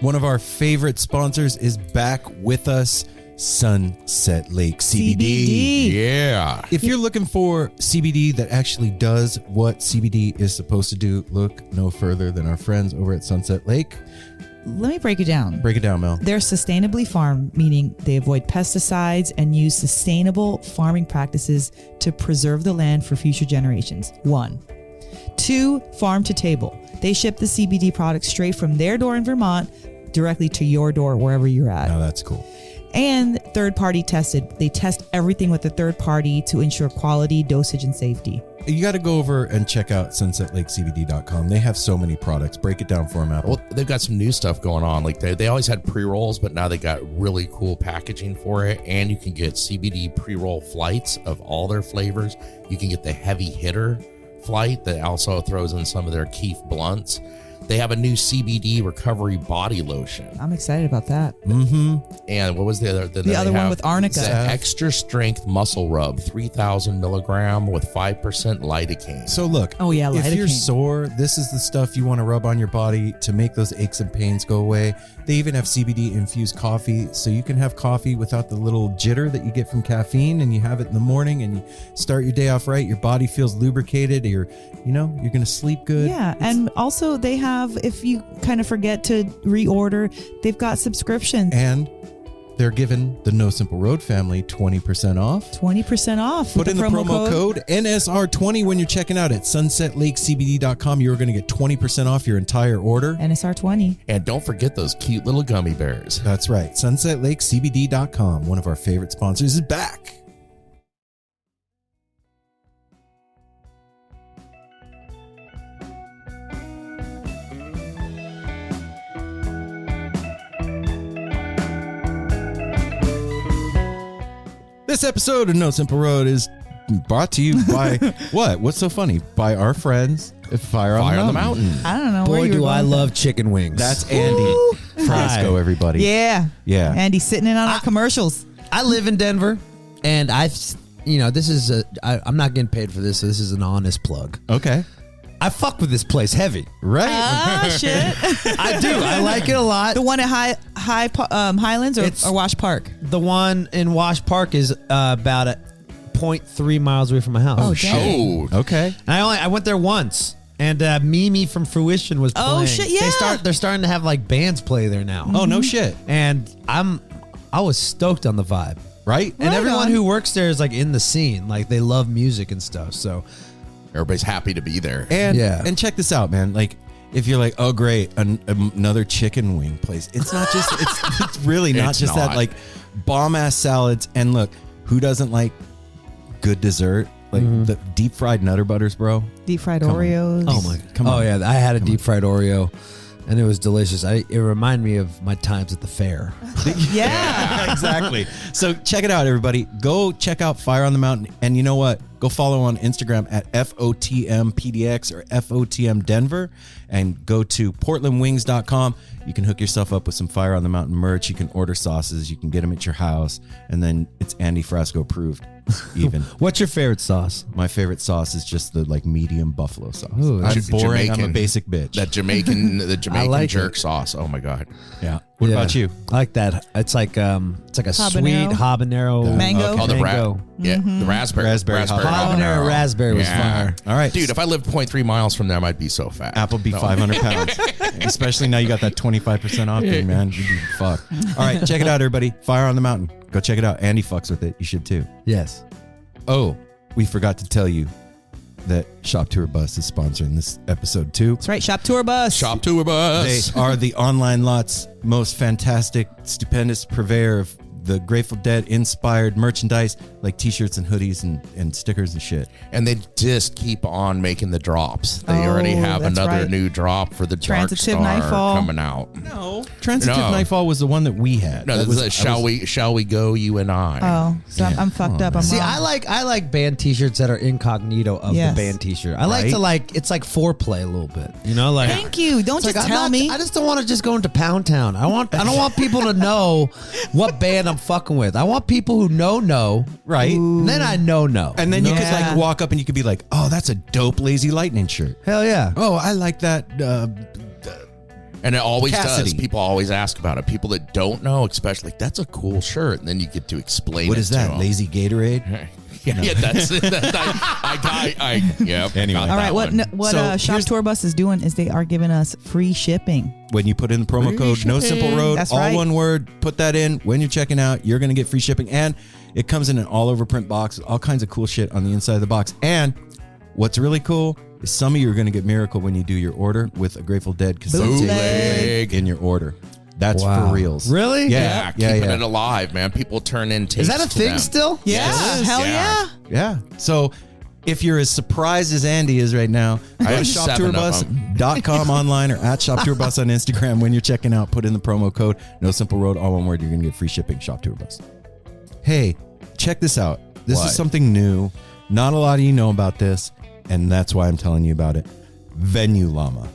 One of our favorite sponsors is back with us, Sunset Lake CBD. Yeah. If you're looking for CBD that actually does what CBD is supposed to do, look no further than our friends over at Sunset Lake. Let me break it down. Break it down, Mel. They're sustainably farmed, meaning they avoid pesticides and use sustainable farming practices to preserve the land for future generations. 1. 2, farm to table. They ship the CBD products straight from their door in Vermont directly to your door wherever you're at. Oh, that's cool. And third party tested. They test everything with a third party to ensure quality, dosage, and safety. You got to go over and check out sunsetlakecbd.com. They have so many products. Break it down for them, Apple. Well, they've got some new stuff going on. Like they always had pre-rolls, but now they got really cool packaging for it. And you can get CBD pre-roll flights of all their flavors. You can get the heavy hitter flight that also throws in some of their Keef blunts. They have a new CBD recovery body lotion. I'm excited about that. Mm-hmm. And what was the other? The other one with arnica. The extra strength muscle rub, 3,000 milligram with 5% lidocaine. So look, Oh, yeah, if you're lidocaine. sore, this is the stuff you want to rub on your body to make those aches and pains go away. They even have CBD infused coffee, so you can have coffee without the little jitter that you get from caffeine, and you have it in the morning and you start your day off right. Your body feels lubricated. You're going to sleep good. Yeah, and also they have, if you kind of forget to reorder, they've got subscriptions. And they're giving the No Simple Road family 20% off. 20% off. Put with in the promo code NSR20 when you're checking out at sunsetlakecbd.com. You're going to get 20% off your entire order. NSR20. And don't forget those cute little gummy bears. That's right. sunsetlakecbd.com. One of our favorite sponsors is back. This episode of No Simple Road is brought to you by what? What's so funny? By our friends at Fire on the Mountain. I don't know. where Boy, you were do going I with love chicken wings. That's Andy Frasco, everybody. that. Yeah. Yeah. Andy's sitting in on our commercials. I live in Denver, and this is I'm not getting paid for this, so this is an honest plug. Okay. I fuck with this place heavy. Right. Oh, shit. I do. I like it a lot. The one at Highlands or Wash Park? The one in Wash Park is about 0.3 miles away from my house. Oh, dang. Oh, Okay. And I went there once, and Mimi from Fruition was playing. Oh, shit, yeah. They're starting to have like bands play there now. Oh, no shit. And I was stoked on the vibe. Right? And Right everyone on. who works there is like in the scene. Like they love music and stuff. So everybody's happy to be there. And check this out, man. Like, if you're like, oh, great, another chicken wing place. It's not just, it's really not It's just not. that, like, bomb-ass salads. And look, who doesn't like good dessert? Like the deep fried Nutter Butters, bro. Deep fried Come on. Oreos. oh my, Come on. Oh yeah, I had a deep fried Oreo, and it was delicious. It reminded me of my times at the fair. Yeah. Exactly. So check it out, everybody. Go check out Fire on the Mountain. And you know what? Go follow on Instagram at FOTMPDX or FOTM Denver, and go to portlandwings.com. You can hook yourself up with some Fire on the Mountain merch. You can order sauces. You can get them at your house. And then it's Andy Frasco approved even. What's your favorite sauce? My favorite sauce is just the like medium buffalo sauce. Ooh, I'm that's boring. I'm a Jamaican. basic bitch. The Jamaican like jerk it. sauce. Oh my God. Yeah. What Yeah. about you? I like that. It's like a sweet Habanero. habanero Mango. Oh, the mango. the raspberry. Raspberry Habanero raspberry was Yeah. fire. All right. Dude, if I lived 0.3 miles from them, I'd be so fat. Apple be 500 pounds. Especially now you got that 25% off thing, man. You'd be fucked. All right, check it out, everybody. Fire on the Mountain. Go check it out. Andy fucks with it. You should too. Yes. Oh, we forgot to tell you that Shop Tour Bus is sponsoring this episode too. That's right. Shop Tour Bus. Shop tour bus. They are the online lot's most fantastic, stupendous purveyor of the Grateful Dead inspired merchandise like t-shirts and hoodies and stickers and shit. And they just keep on making the drops. They Oh, already have that's another right. new drop for the Dark Transitive Star Nightfall. coming out. No. Transitive No. Nightfall was the one that we had. No, That this was- is a shall we go, you and I. Oh, so I'm fucked up. I'm See, wrong. I like band T-shirts that are incognito of Yes. the band T-shirt. I like Right? to it's like foreplay a little bit. You know, like Thank you. Don't it's just like, tell me. I just don't want to just go into Pound Town. I don't want people to know what band I'm fucking with. I want people who know, right. and then I know. And then you could Yeah. like walk up and you could be like, oh, that's a dope Lazy Lightning shirt. Hell yeah. Oh, I like that And it always Cassidy. does. People always ask about it. People that don't know, especially, like, that's a cool shirt. And then you get to explain What it is to that? them. Lazy Gatorade? Yeah, that's it. Anyway. All right, what So Shop here's- Tour Bus is doing is they are giving us free shipping. When you put in the promo code No Simple Road, That's all right. one word, put that in. When you're checking out, you're going to get free shipping. And it comes in an all over print box, all kinds of cool shit on the inside of the box. And what's really cool is some of you are going to get Miracle when you do your order with a Grateful Dead cassette tape in your order. That's Wow. for reals. Really? Yeah, keeping it alive, man. People turn in tapes. Is that a to thing them. still? Yeah, Yes. hell yeah. Yeah. So if you're as surprised as Andy is right now, go to have 7 of shoptourbus.com online or at shoptourbus on Instagram. When you're checking out, put in the promo code No Simple Road, all one word. You're going to get free shipping. Shop Tour Bus. Hey, check this out. This What? is something new. Not a lot of you know about this, and that's why I'm telling you about it. Venue Llama.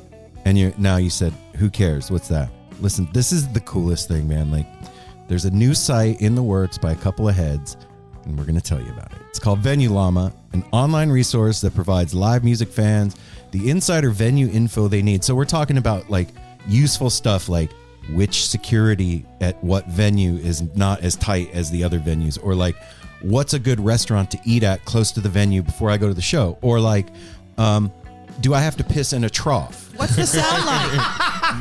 And you said, who cares? What's that? Listen, this is the coolest thing, man. Like, there's a new site in the works by a couple of heads, and we're going to tell you about it. It's called Venue Llama, an online resource that provides live music fans the insider venue info they need. So we're talking about like useful stuff like which security at what venue is not as tight as the other venues, or like what's a good restaurant to eat at close to the venue before I go to the show, or like do I have to piss in a trough? What's the sound like?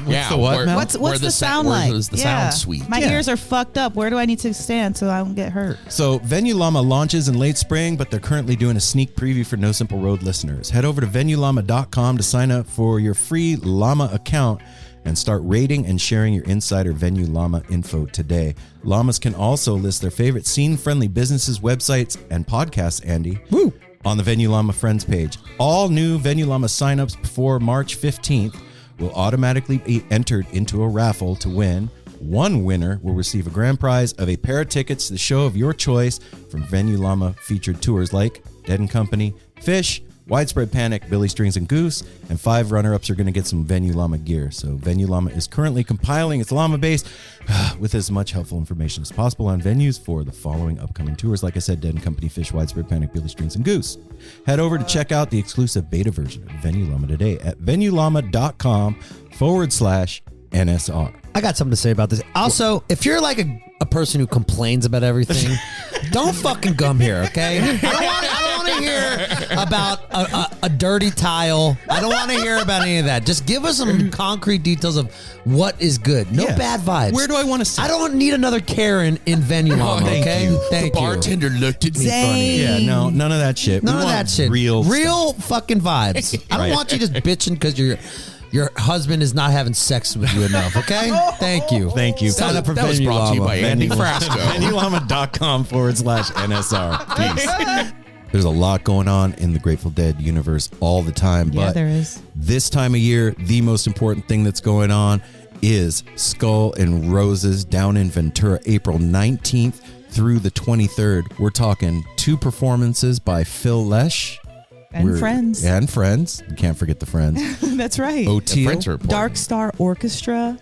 Yeah, the what, Mel? What's the sound like? Where's the sound suite? My Yeah. ears are fucked up. Where do I need to stand so I don't get hurt? So Venue Llama launches in late spring, but they're currently doing a sneak preview for No Simple Road listeners. Head over to venuellama.com to sign up for your free Llama account and start rating and sharing your insider Venue Llama info today. Llamas can also list their favorite scene-friendly businesses, websites, and podcasts, Andy, on the Venue Llama Friends page. All new Venue Llama signups before March 15th will automatically be entered into a raffle to win. One winner will receive a grand prize of a pair of tickets to the show of your choice from Venue Llama featured tours like Dead & Company, Fish, Widespread Panic, Billy Strings and Goose, and 5 runner-ups are going to get some Venue Llama gear. So Venue Llama is currently compiling its Llama base with as much helpful information as possible on venues for the following upcoming tours. Like I said, Dead & Company, Fish, Widespread Panic, Billy Strings and Goose. Head over to check out the exclusive beta version of Venue Llama today at venuellama.com/NSR. I got something to say about this. Also, if you're like a person who complains about everything, don't fucking come here, okay? I don't want to hear about a dirty tile. I don't want to hear about any of that. Just give us some concrete details of what is good. No Yeah. bad vibes. Where do I want to sit? I don't need another Karen in Venue Llama, thank okay? you. Thank the you. bartender looked at me funny. Yeah, no, none of that shit. None We of want that shit. Real fucking vibes. I don't Right. want you just bitching because your husband is not having sex with you enough, okay? Thank you. Thank you. Sign up for That was Venue brought to you Llama. by Andy Frasco. venuellama.com/NSR. Peace. There's a lot going on in the Grateful Dead universe all the time, Yeah, but there is. this time of year, the most important thing that's going on is Skull and Roses down in Ventura, April 19th through the 23rd. We're talking 2 performances by Phil Lesh. And friends. And friends. You can't forget the friends. That's right. O'Teal, Friends are important. Dark Star Orchestra,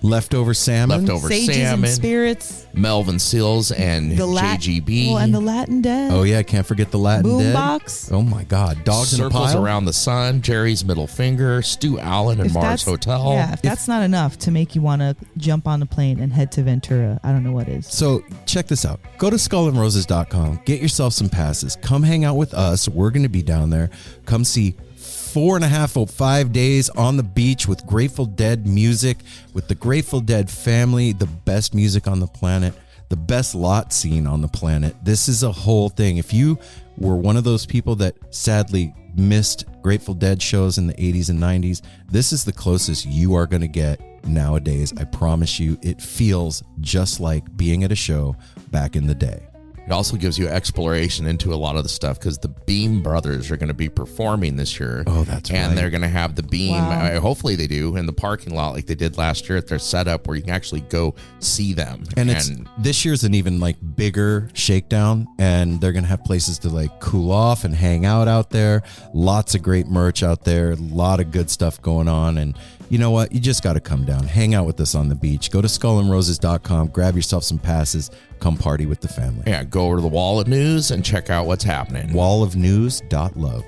Leftover Salmon. Leftover Sages Salmon, and Spirits, Melvin Seals, and the JGB. well, and the Latin Dead. Oh, yeah, can't forget the Latin Dead. Boombox. Oh, my God. Dogs in a Circles Pile. Around the Sun, Jerry's Middle Finger, Stu Allen and If Mars that's- Hotel. Yeah, if that's not enough to make you want to jump on the plane and head to Ventura, I don't know what is. So check this out. Go to skullandroses.com. Get yourself some passes. Come hang out with us. We're going to be down there. Come see 4.5 or 5 days on the beach with Grateful Dead music, with the Grateful Dead family, the best music on the planet, the best lot scene on the planet. This is a whole thing. If you were one of those people that sadly missed Grateful Dead shows in the 80s and 90s, this is the closest you are going to get nowadays. I promise you, it feels just like being at a show back in the day. It also gives you exploration into a lot of the stuff because the Beam Brothers are going to be performing this year. Oh, that's and right. they're going to have the Beam, Wow. hopefully they do, in the parking lot like they did last year at their setup where you can actually go see them. And it's this year's an even like bigger shakedown, and they're gonna have places to like cool off and hang out there. Lots of great merch out there, a lot of good stuff going on. And you know what? You just got to come down, hang out with us on the beach. Go to skullandroses.com, grab yourself some passes, come party with the family. yeah, go over to the Wall of News and check out what's happening. Wallofnews.love.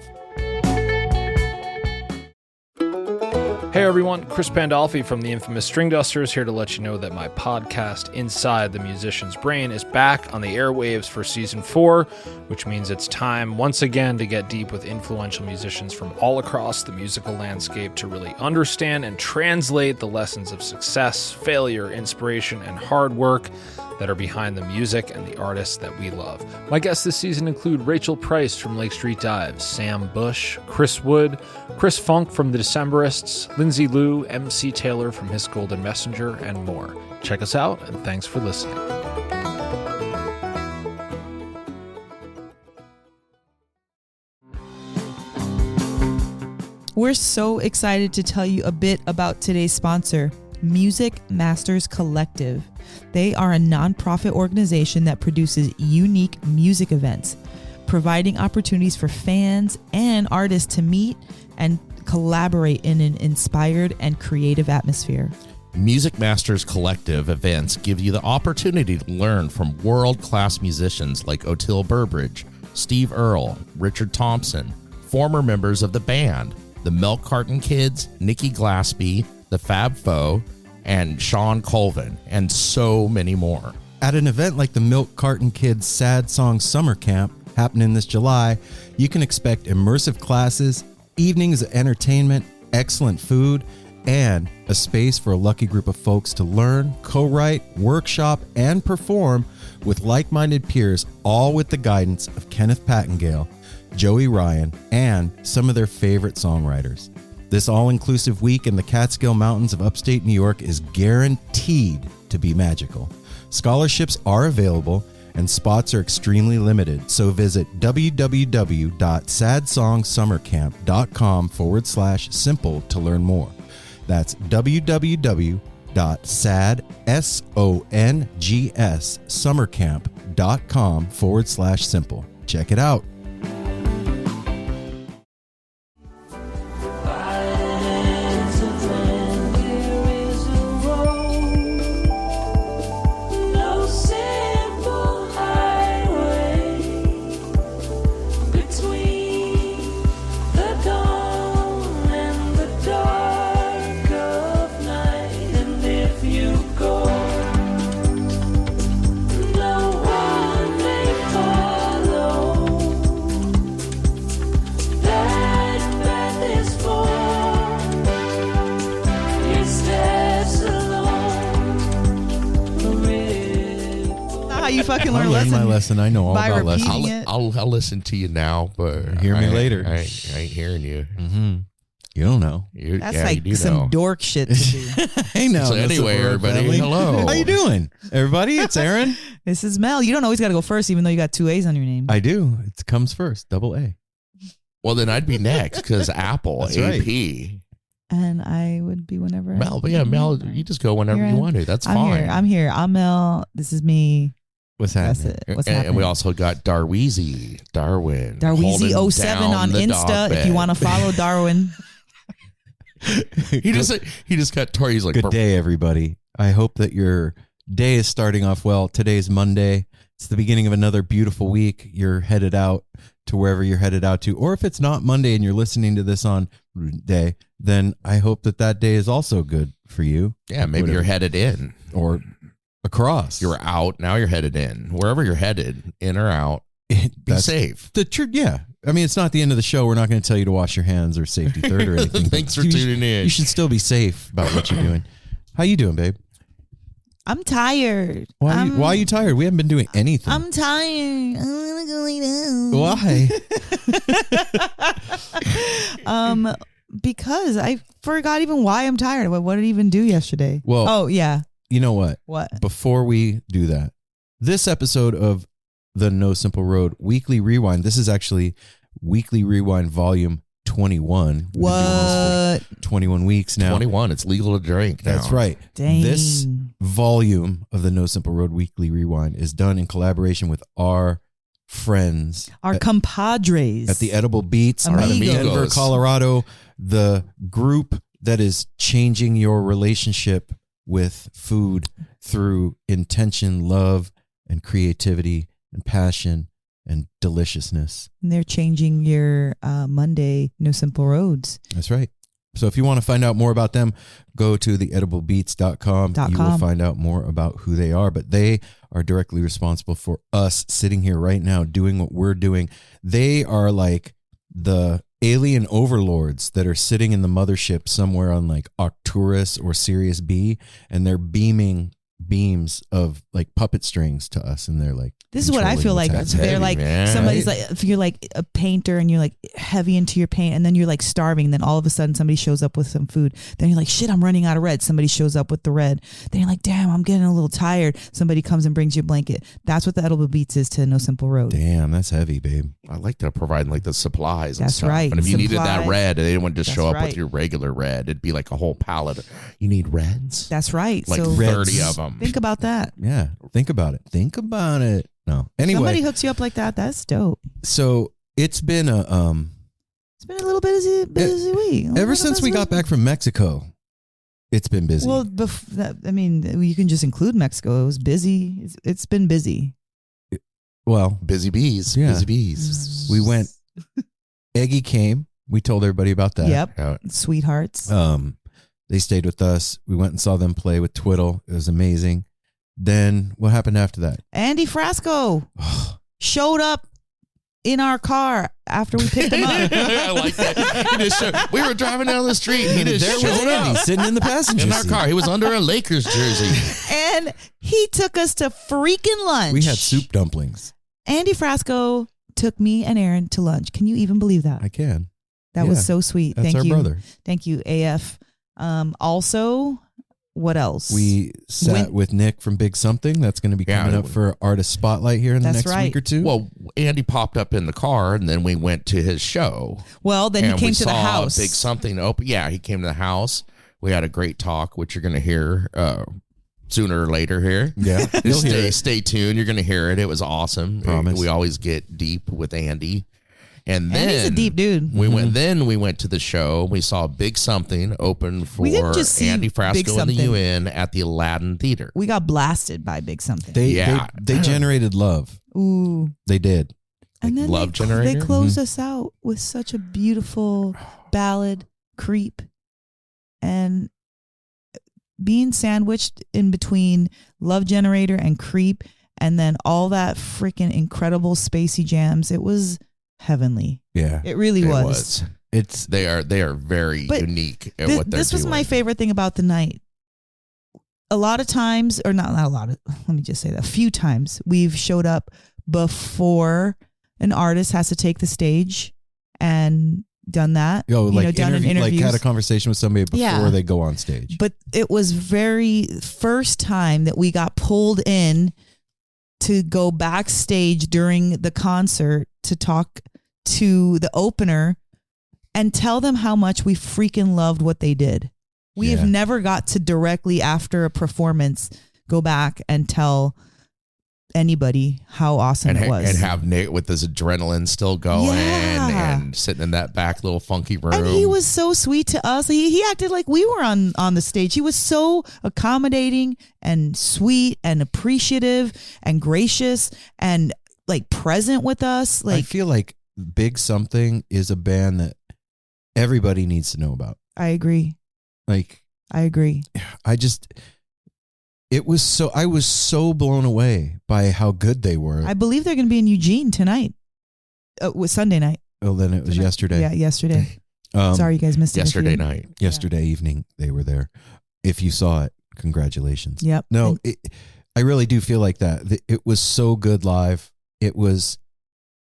Hey everyone, Chris Pandolfi from the infamous String Dusters here to let you know that my podcast, Inside the Musician's Brain, is back on the airwaves for season 4, which means it's time once again to get deep with influential musicians from all across the musical landscape to really understand and translate the lessons of success, failure, inspiration, and hard work that are behind the music and the artists that we love. My guests this season include Rachel Price from Lake Street Dives, Sam Bush, Chris Wood, Chris Funk from The Decemberists, Lindsay Liu, MC Taylor from His Golden Messenger, and more. Check us out, and thanks for listening. We're so excited to tell you a bit about today's sponsor, Music Masters Collective. They are a nonprofit organization that produces unique music events, providing opportunities for fans and artists to meet and collaborate in an inspired and creative atmosphere. Music Masters Collective events give you the opportunity to learn from world-class musicians like Otil Burbridge, Steve Earle, Richard Thompson, former members of the band, the Milk Carton Kids, Nikki Glaspie, the Fab Four, and Sean Colvin, and so many more. At an event like the Milk Carton Kids Sad Song Summer Camp happening this July, you can expect immersive classes, evenings of entertainment, excellent food, and a space for a lucky group of folks to learn, co-write, workshop, and perform with like-minded peers, all with the guidance of Kenneth Pattengale, Joey Ryan, and some of their favorite songwriters. This all-inclusive week in the Catskill Mountains of upstate New York is guaranteed to be magical. Scholarships are available and spots are extremely limited, so visit www.sadsongsummercamp.com/simple to learn more. That's www.sadsongsummercamp.com/simple. Check it out. You fucking learn I a learned lesson my lesson. I know all by about repeating lessons. it. I'll listen to you now, but Hear me later. I ain't hearing you. Mm-hmm. You don't know. That's you like do some know. dork shit to do. Hey now. So Mr. anyway, Bird everybody, family. hello. How you doing, everybody? It's Aaron. This is Mel. You don't always got to go first, even though you got 2 A's on your name. I do. It comes first. Double A. Well, then I'd be next because Apple, That's AP. right. And I would be whenever. Mel, but yeah, Mel, you just go whenever Here you I- want to. That's I'm fine. here. I'm here. I'm Mel. This is me. What's That's happening? it. What's and happening? we also got Darwin. holding Darweezy07 down on the Insta dog if you bed. want to follow Darwin. He just got Tori. He's like, Good day, everybody. I hope that your day is starting off well. Today's Monday. It's the beginning of another beautiful week. You're headed out to wherever you're headed out to. Or if it's not Monday and you're listening to this on day, then I hope that that day is also good for you. yeah, maybe Whatever. you're headed in. Or across. You're out. Now you're headed in. Wherever you're headed, in or out, be That's safe. the truth. Yeah. I mean, it's not the end of the show. We're not going to tell you to wash your hands or safety third or anything. Thanks for You tuning in. You should still be safe about what you're doing. How you doing, babe? I'm tired. Why are you tired? We haven't been doing anything. I'm tired. I want to go lay down. Why? Because I forgot even why I'm tired. What did I even do yesterday? Well- oh yeah. You know what? What? Before we do that, this episode of the No Simple Road Weekly Rewind, this is actually Weekly Rewind Volume 21. We've been doing this What? for 21 weeks now. 21. It's legal to drink now. That's right. Dang. This volume of the No Simple Road Weekly Rewind is done in collaboration with our friends Our compadres at the Edible Beats out of Amigos. Denver, Colorado, the group that is changing your relationship with food through intention, love, and creativity and passion and deliciousness. And they're changing your Monday No Simple Roads. That's right. So if you want to find out more about them, go to theediblebeats.com. You will find out more about who they are, but they are directly responsible for us sitting here right now doing what we're doing. They are like the alien overlords that are sitting in the mothership somewhere on like Arcturus or Sirius B, and they're beaming beams of like puppet strings to us, and they're like, this is what I feel like. That's They're heavy, like man. somebody's like, if you're like a painter and you're like heavy into your paint, and then you're like starving, then all of a sudden somebody shows up with some food. Then you're like, shit, I'm running out of red. Somebody shows up with the red. Then you're like, damn, I'm getting a little tired. Somebody comes and brings you a blanket. That's what the Edible Beats is to No Simple Road. damn, that's heavy, babe. I like to provide like the supplies and That's stuff. right. And if you needed that Supplies. red, they didn't want to just show That's up with right. your regular red. It'd be like a whole pallet. You need reds? That's right. Like so 30 of them. think about that. Yeah, think about it. Think about it. No, anyway, Somebody hooks you up like that. That's dope. so it's been a It's been a little busy week. ever since we got back from Mexico, it's been busy. Well, I mean, you can just include Mexico. It was busy. It's been busy. well, Busy bees. Yeah. Busy bees. we went. Eggy came. We told everybody about that. Yep. Yeah. Sweethearts. They stayed with us. We went and saw them play with Twiddle. It was amazing. Then what happened after that? Andy Frasco showed up in our car after we picked him up. I like that. He just showed, we were driving down the street and he just There was showed Andy up sitting in the passenger in our seat. car. He was under a Lakers jersey. And he took us to freaking lunch. We had soup dumplings. Andy Frasco took me and Aaron to lunch. Can you even believe that? I can. That yeah. was so sweet. That's Thank our you. brother. Thank you, AF. Also, what else? We sat with Nick from Big Something. That's going to be coming up for Artist Spotlight here in the That's next right. week or two. Well, Andy popped up in the car and then we went to his show. Well, then and he came we to the saw house. Big Something open. Yeah, he came to the house. We had a great talk, which you're going to hear sooner or later here. Yeah, you'll hear it. Stay tuned. You're going to hear it. It was awesome. Promise. We always get deep with Andy. And then Andy's a deep dude. We went to the show. We saw Big Something open for We didn't just see Andy Big Frasco in the Something. UN at the Aladdin Theater. We got blasted by Big Something. They generated love. Ooh. They did. And then Love they Generator? closed us out with such a beautiful ballad, Creep, and being sandwiched in between Love Generator and Creep, and then all that freaking incredible spacey jams. It was heavenly. Yeah. It really It was. It's They are very But unique at Thi- what they're this was doing. my favorite thing about the night. A lot of times, or not a lot of, let me just say that, a few times we've showed up before an artist has to take the stage and done that. like done in like interviews. had a conversation with somebody before Yeah. they go on stage. But it was very first time that we got pulled in to go backstage during the concert to talk to the opener and tell them how much we freaking loved what they did. We Yeah. have never got to directly after a performance go back and tell anybody how awesome it was. And have Nate with his adrenaline still going Yeah. and sitting in that back little funky room. And he was so sweet to us. He acted like we were on the stage. He was so accommodating and sweet and appreciative and gracious and like present with us. I Like feel like Big Something is a band that everybody needs to know about. I agree. Like I agree. I was so blown away by how good they were. I believe they're going to be in Eugene tonight. With Sunday night. Oh, then it was Tonight. yesterday. Yeah, yesterday. Um, Sorry, you guys missed it. if you yesterday didn't. night. Yesterday evening they were there. If you saw it, congratulations. Yep. No, I really do feel like that. It was so good live. It was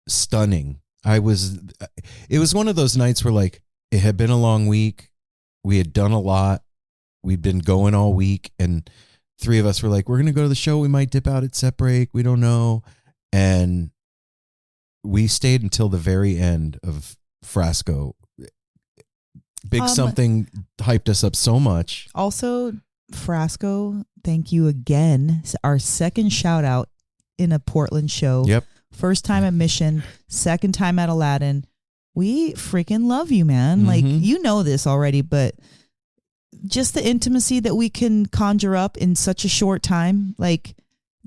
stunning. It was one of those nights where like it had been a long week. We had done a lot. We'd been going all week, and three of us were like, we're going to go to the show. We might dip out at set break. We don't know. And we stayed until the very end of Frasco. Big Something hyped us up so much. Also, Frasco, thank you again. It's our second shout out in a Portland show. Yep. First time at Mission, second time at Aladdin. We freaking love you, man. Like, you know this already, but just the intimacy that we can conjure up in such a short time. Like,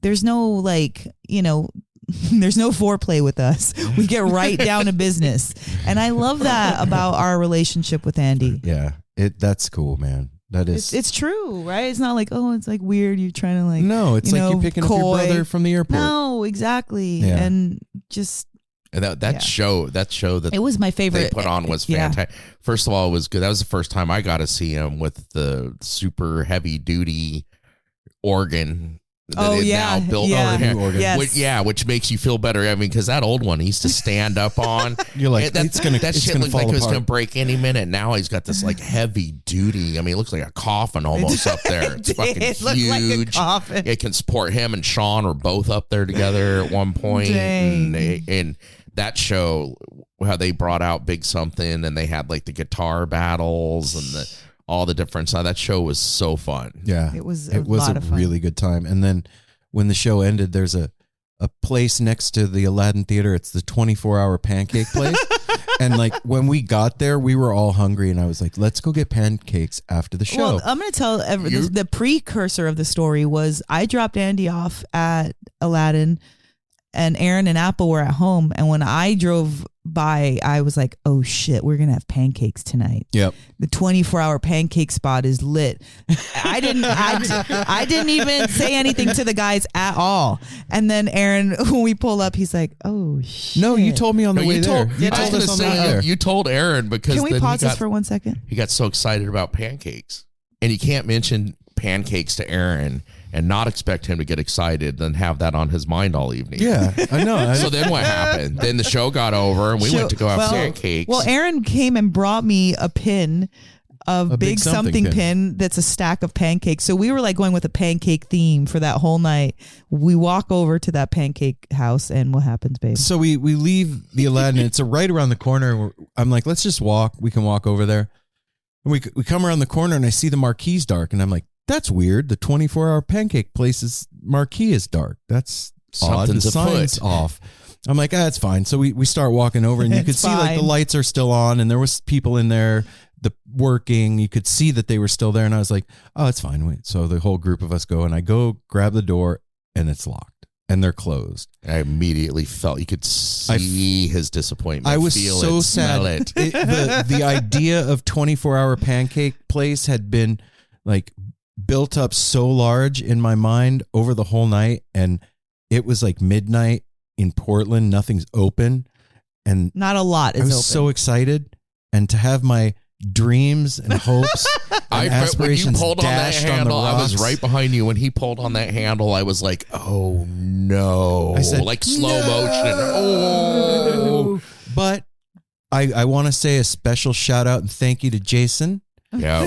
there's no, like, there's no foreplay with us. We get right down to business. And I love that about our relationship with Andy. Yeah. That's cool, man. That is. It's true, right? It's not like, oh, it's like weird. You're trying to like. No, it's like you picking up your brother from the airport. No, exactly. Yeah. And just. And that show that it was my favorite. they put on was fantastic. First of all, it was good. That was the first time I got to see him with the super heavy duty organ. That now built organ. Yes. Which makes you feel better. I mean, because that old one he used to stand up on. You're like, that shit looked like it was apart. gonna break any minute. Now he's got this like heavy duty. I mean, it looks like a coffin almost up there. It's fucking huge. Like a coffin. It can support him and Sean were both up there together at one point. And that show, how they brought out Big Something and they had like the guitar battles and all the different stuff. That show was so fun. Yeah. It was a really good time. And then when the show ended, there's a place next to the Aladdin Theater. It's the 24-hour pancake place. And like when we got there, we were all hungry. And I was like, let's go get pancakes after the show. Well, I'm going to tell the precursor of the story was I dropped Andy off at Aladdin and Aaron and Apple were at home. And when I drove by, I was like, oh shit, we're going to have pancakes tonight. Yep. The 24-hour pancake spot is lit. I didn't even say anything to the guys at all. And then Aaron, when we pull up, he's like, oh shit. No, you told me on the way there. You told us on the way there. You told Aaron because can we pause this for 1 second? He got so excited about pancakes. And you can't mention pancakes to Aaron and not expect him to get excited and have that on his mind all evening. Yeah, I know. So then what happened? Then the show got over and we went to go have pancakes. Well, Aaron came and brought me a pin of Big Something pin that's a stack of pancakes. So we were like going with a pancake theme for that whole night. We walk over to that pancake house and what happens, babe? So we leave the Aladdin. It's right around the corner. I'm like, let's just walk. We can walk over there. And we come around the corner and I see the marquee's dark and I'm like, that's weird. The 24-hour pancake place's marquee is dark. That's odd. The sign's off. I'm like, that's fine. So we start walking over and you could see like the lights are still on and there was people in there working. You could see that they were still there. And I was like, oh, it's fine. Wait. So the whole group of us go and I go grab the door and it's locked and they're closed. I immediately felt you could see his disappointment. I was feel so it, sad. Smell it. The idea of 24-hour pancake place had been like built up so large in my mind over the whole night. And it was like midnight in Portland. Nothing's open. And not a lot is open. I was so excited. And to have my dreams and hopes and aspirations when you pulled dashed on that handle, on the rocks. I was right behind you. When he pulled on that handle, I was like, oh no. I said, like slow motion. Oh. But I want to say a special shout out and thank you to Jason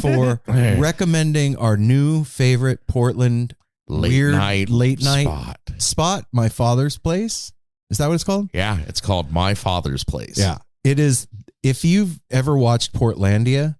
for recommending our new favorite Portland late night spot, My Father's Place. Is that what it's called? Yeah, it's called My Father's Place. Yeah, it is. If you've ever watched Portlandia,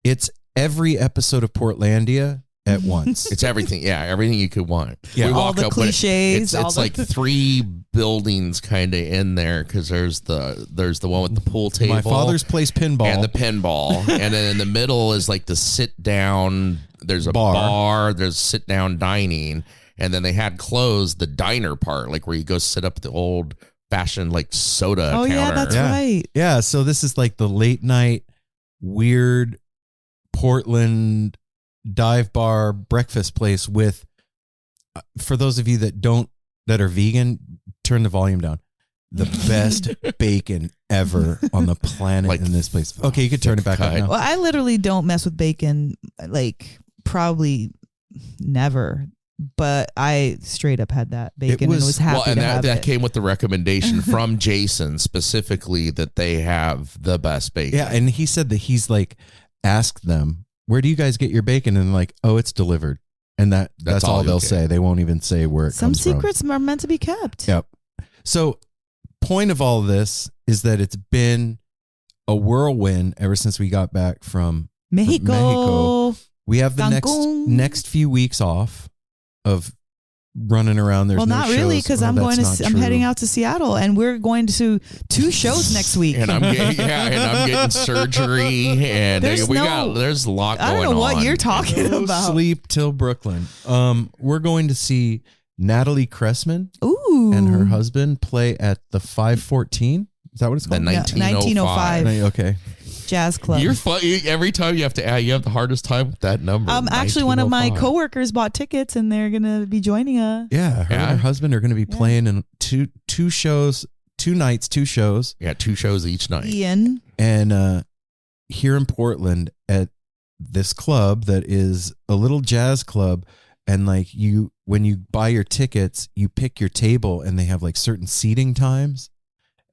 it's every episode of Portlandia at once. It's everything. Yeah, everything you could want. Yeah, we all the cliches. It's like 3 buildings kind of in there because there's the one with the pool table, My Father's Place pinball, and the pinball, and then in the middle is like the sit down. There's a bar. There's sit down dining, and then they had closed the diner part, like where you go sit up at the old fashioned like soda counter. Yeah, that's right. Yeah, so this is like the late night weird Portland dive bar breakfast place with, for those of you that are vegan, turn the volume down. The best bacon ever on the planet in this place. Okay, you can turn it back up now. Well, I literally don't mess with bacon, like probably never. But I straight up had that bacon and was happy to have it. That came with the recommendation from Jason specifically that they have the best bacon. Yeah, and he said that he's like asked them, where do you guys get your bacon? And like, oh, it's delivered. And that's all they'll say. They won't even say where it comes from. Some secrets are meant to be kept. Yep. So point of all of this is that it's been a whirlwind ever since we got back from Mexico. We have the next few weeks off of running around. There's not really, because I'm heading out to Seattle and we're going to 2 shows next week. And I'm getting surgery and there's a lot going on. I don't know what you're talking about. Sleep till Brooklyn. We're going to see Natalie Cressman and her husband play at the 514. Is that what it's called? The 1905. Okay. Jazz Club. You're funny. Every time you have to add, you have the hardest time with that number. Actually, one of my 1905. coworkers bought tickets, and they're gonna be joining us. Yeah, her and her husband are going to be playing in two shows, 2 nights, 2 shows. Yeah, 2 shows each night. Ian. And here in Portland at this club that is a little jazz club, and like when you buy your tickets, you pick your table, and they have like certain seating times,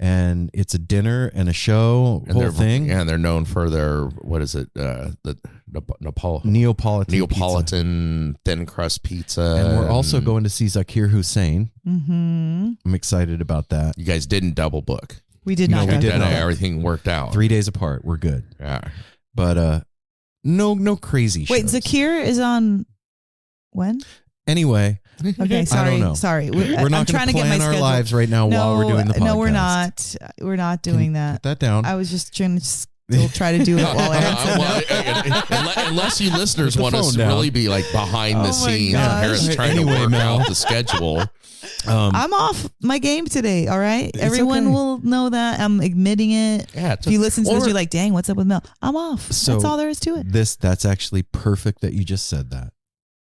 and it's a dinner and a show, And whole thing. Yeah, and they're known for their, what is it? The Neapolitan thin crust pizza. And we're also going to see Zakir Hussein. Mm-hmm. I'm excited about that. You guys didn't double book. We did not. we did not. Everything worked out. 3 days apart. We're good. Yeah. But no crazy Wait, shows. Zakir is on when? Anyway, Okay, sorry. I don't know. Sorry. we're not trying going to to get my plan our schedule. lives right now while we're doing the podcast. No, we're not. We're not doing that. Put that down. I was just trying to still try to do it while Aaron said no. Unless you listeners Put the want us phone to down. really be like behind the Oh my scenes, gosh. and Harris trying Anyway, to work Mel. out the schedule. I'm off my game today, all right? Everyone okay. will know that. I'm admitting it. Yeah, If you listen to this, you're like, dang, what's up with Mel? I'm off. So That's all there is to it. That's actually perfect that you just said that,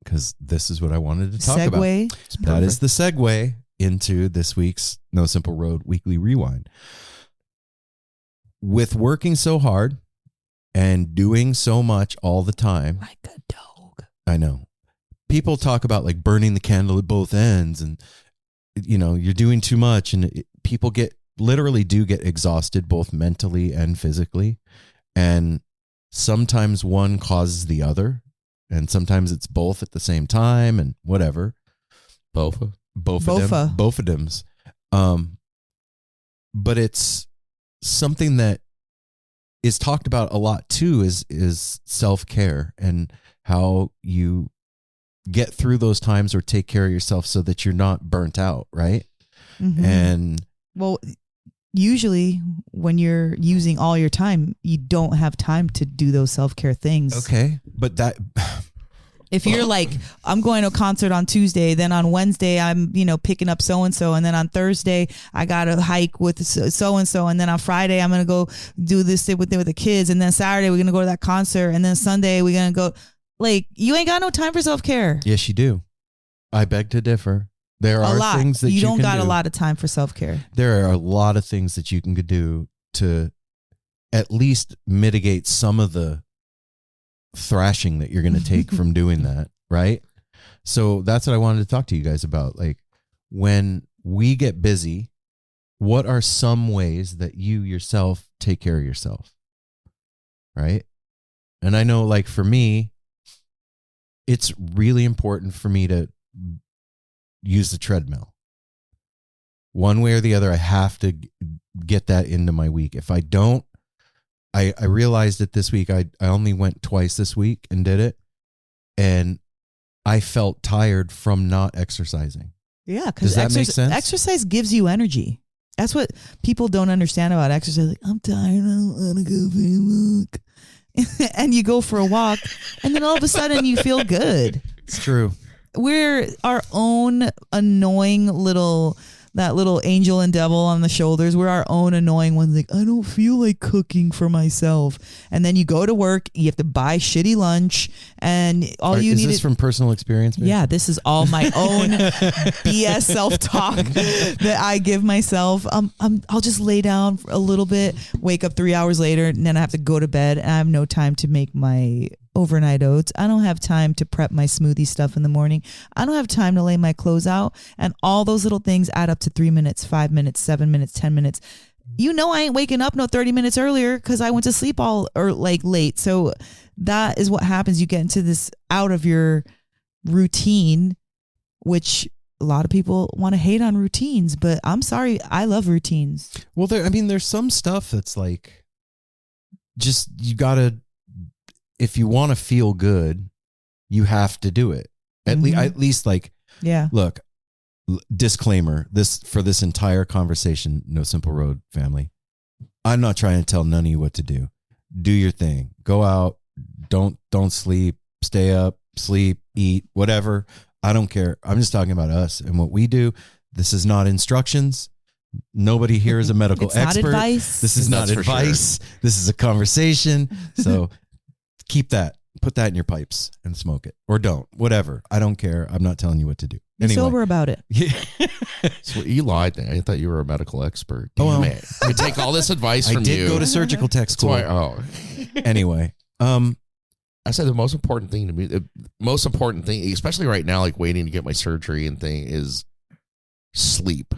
because this is what I wanted to talk about. Segue. That is the segue into this week's No Simple Road Weekly Rewind. With working so hard and doing so much all the time, Like a dog. I know people talk about like burning the candle at both ends, and you're doing too much, and people literally do get exhausted both mentally and physically, and sometimes one causes the other, and sometimes it's both at the same time, and whatever. Both of them. But it's something that is talked about a lot too, is self-care, and how you get through those times or take care of yourself so that you're not burnt out, right? Mhm. And Well, usually when you're using all your time, you don't have time to do those self-care things. okay, but that If you're like, I'm going to a concert on Tuesday, then on Wednesday, I'm, picking up so-and-so. And then on Thursday, I got to hike with so-and-so. And then on Friday, I'm going to go do this with the kids. And then Saturday, we're going to go to that concert. And then Sunday, we're going to go, like, you ain't got no time for self-care. yes, you do. I beg to differ. There are things that you don't can got do. a lot of time for self-care. There are a lot of things that you can do to at least mitigate some of the thrashing that you're going to take from doing that, right? So that's what I wanted to talk to you guys about. Like, when we get busy, what are some ways that you yourself take care of yourself, right? And I know, like, for me, it's really important for me to use the treadmill. One way or the other, I have to get that into my week. If I don't, I realized it this week. I only went twice this week and did it. And I felt tired from not exercising. Yeah, because Does that make sense? exercise gives you energy. That's what people don't understand about exercise. Like, I'm tired, I don't want to go for a walk. And you go for a walk, and then all of a sudden you feel good. It's true. We're our own annoying that little angel and devil on the shoulders. We're our own annoying ones. Like, I don't feel like cooking for myself. And then you go to work, you have to buy shitty lunch, and Is this from personal experience? Babe? Yeah, this is all my own BS self-talk that I give myself. I'll just lay down for a little bit, wake up 3 hours later, and then I have to go to bed, and I have no time to make my overnight oats. I don't have time to prep my smoothie stuff in the morning. I don't have time to lay my clothes out. And all those little things add up to 3 minutes, 5 minutes, 7 minutes, 10 minutes. I ain't waking up no 30 minutes earlier because I went to sleep late. So that is what happens. You get into this out of your routine, which a lot of people want to hate on routines, but I'm sorry, I love routines. Well, there's some stuff that's like, just, you gotta, if you want to feel good, you have to do it. At least, like, Yeah. look, disclaimer, for this entire conversation, No Simple Road family, I'm not trying to tell none of you what to do. Do your thing. Go out. Don't sleep. Stay up. Sleep. Eat. Whatever. I don't care. I'm just talking about us and what we do. This is not instructions. Nobody here is a medical It's not expert. advice. This is not That's for advice. This is a conversation. So keep that. Put that in your pipes and smoke it. Or don't. Whatever. I don't care. I'm not telling you what to do. Be sober about it. So you lied. I thought you were a medical expert. Oh, Damn well. it. I take all this advice I from you. did go to surgical tech That's school. why. Oh, Anyway. I said the most important thing to me, the most important thing, especially right now, like waiting to get my surgery and thing, is sleep.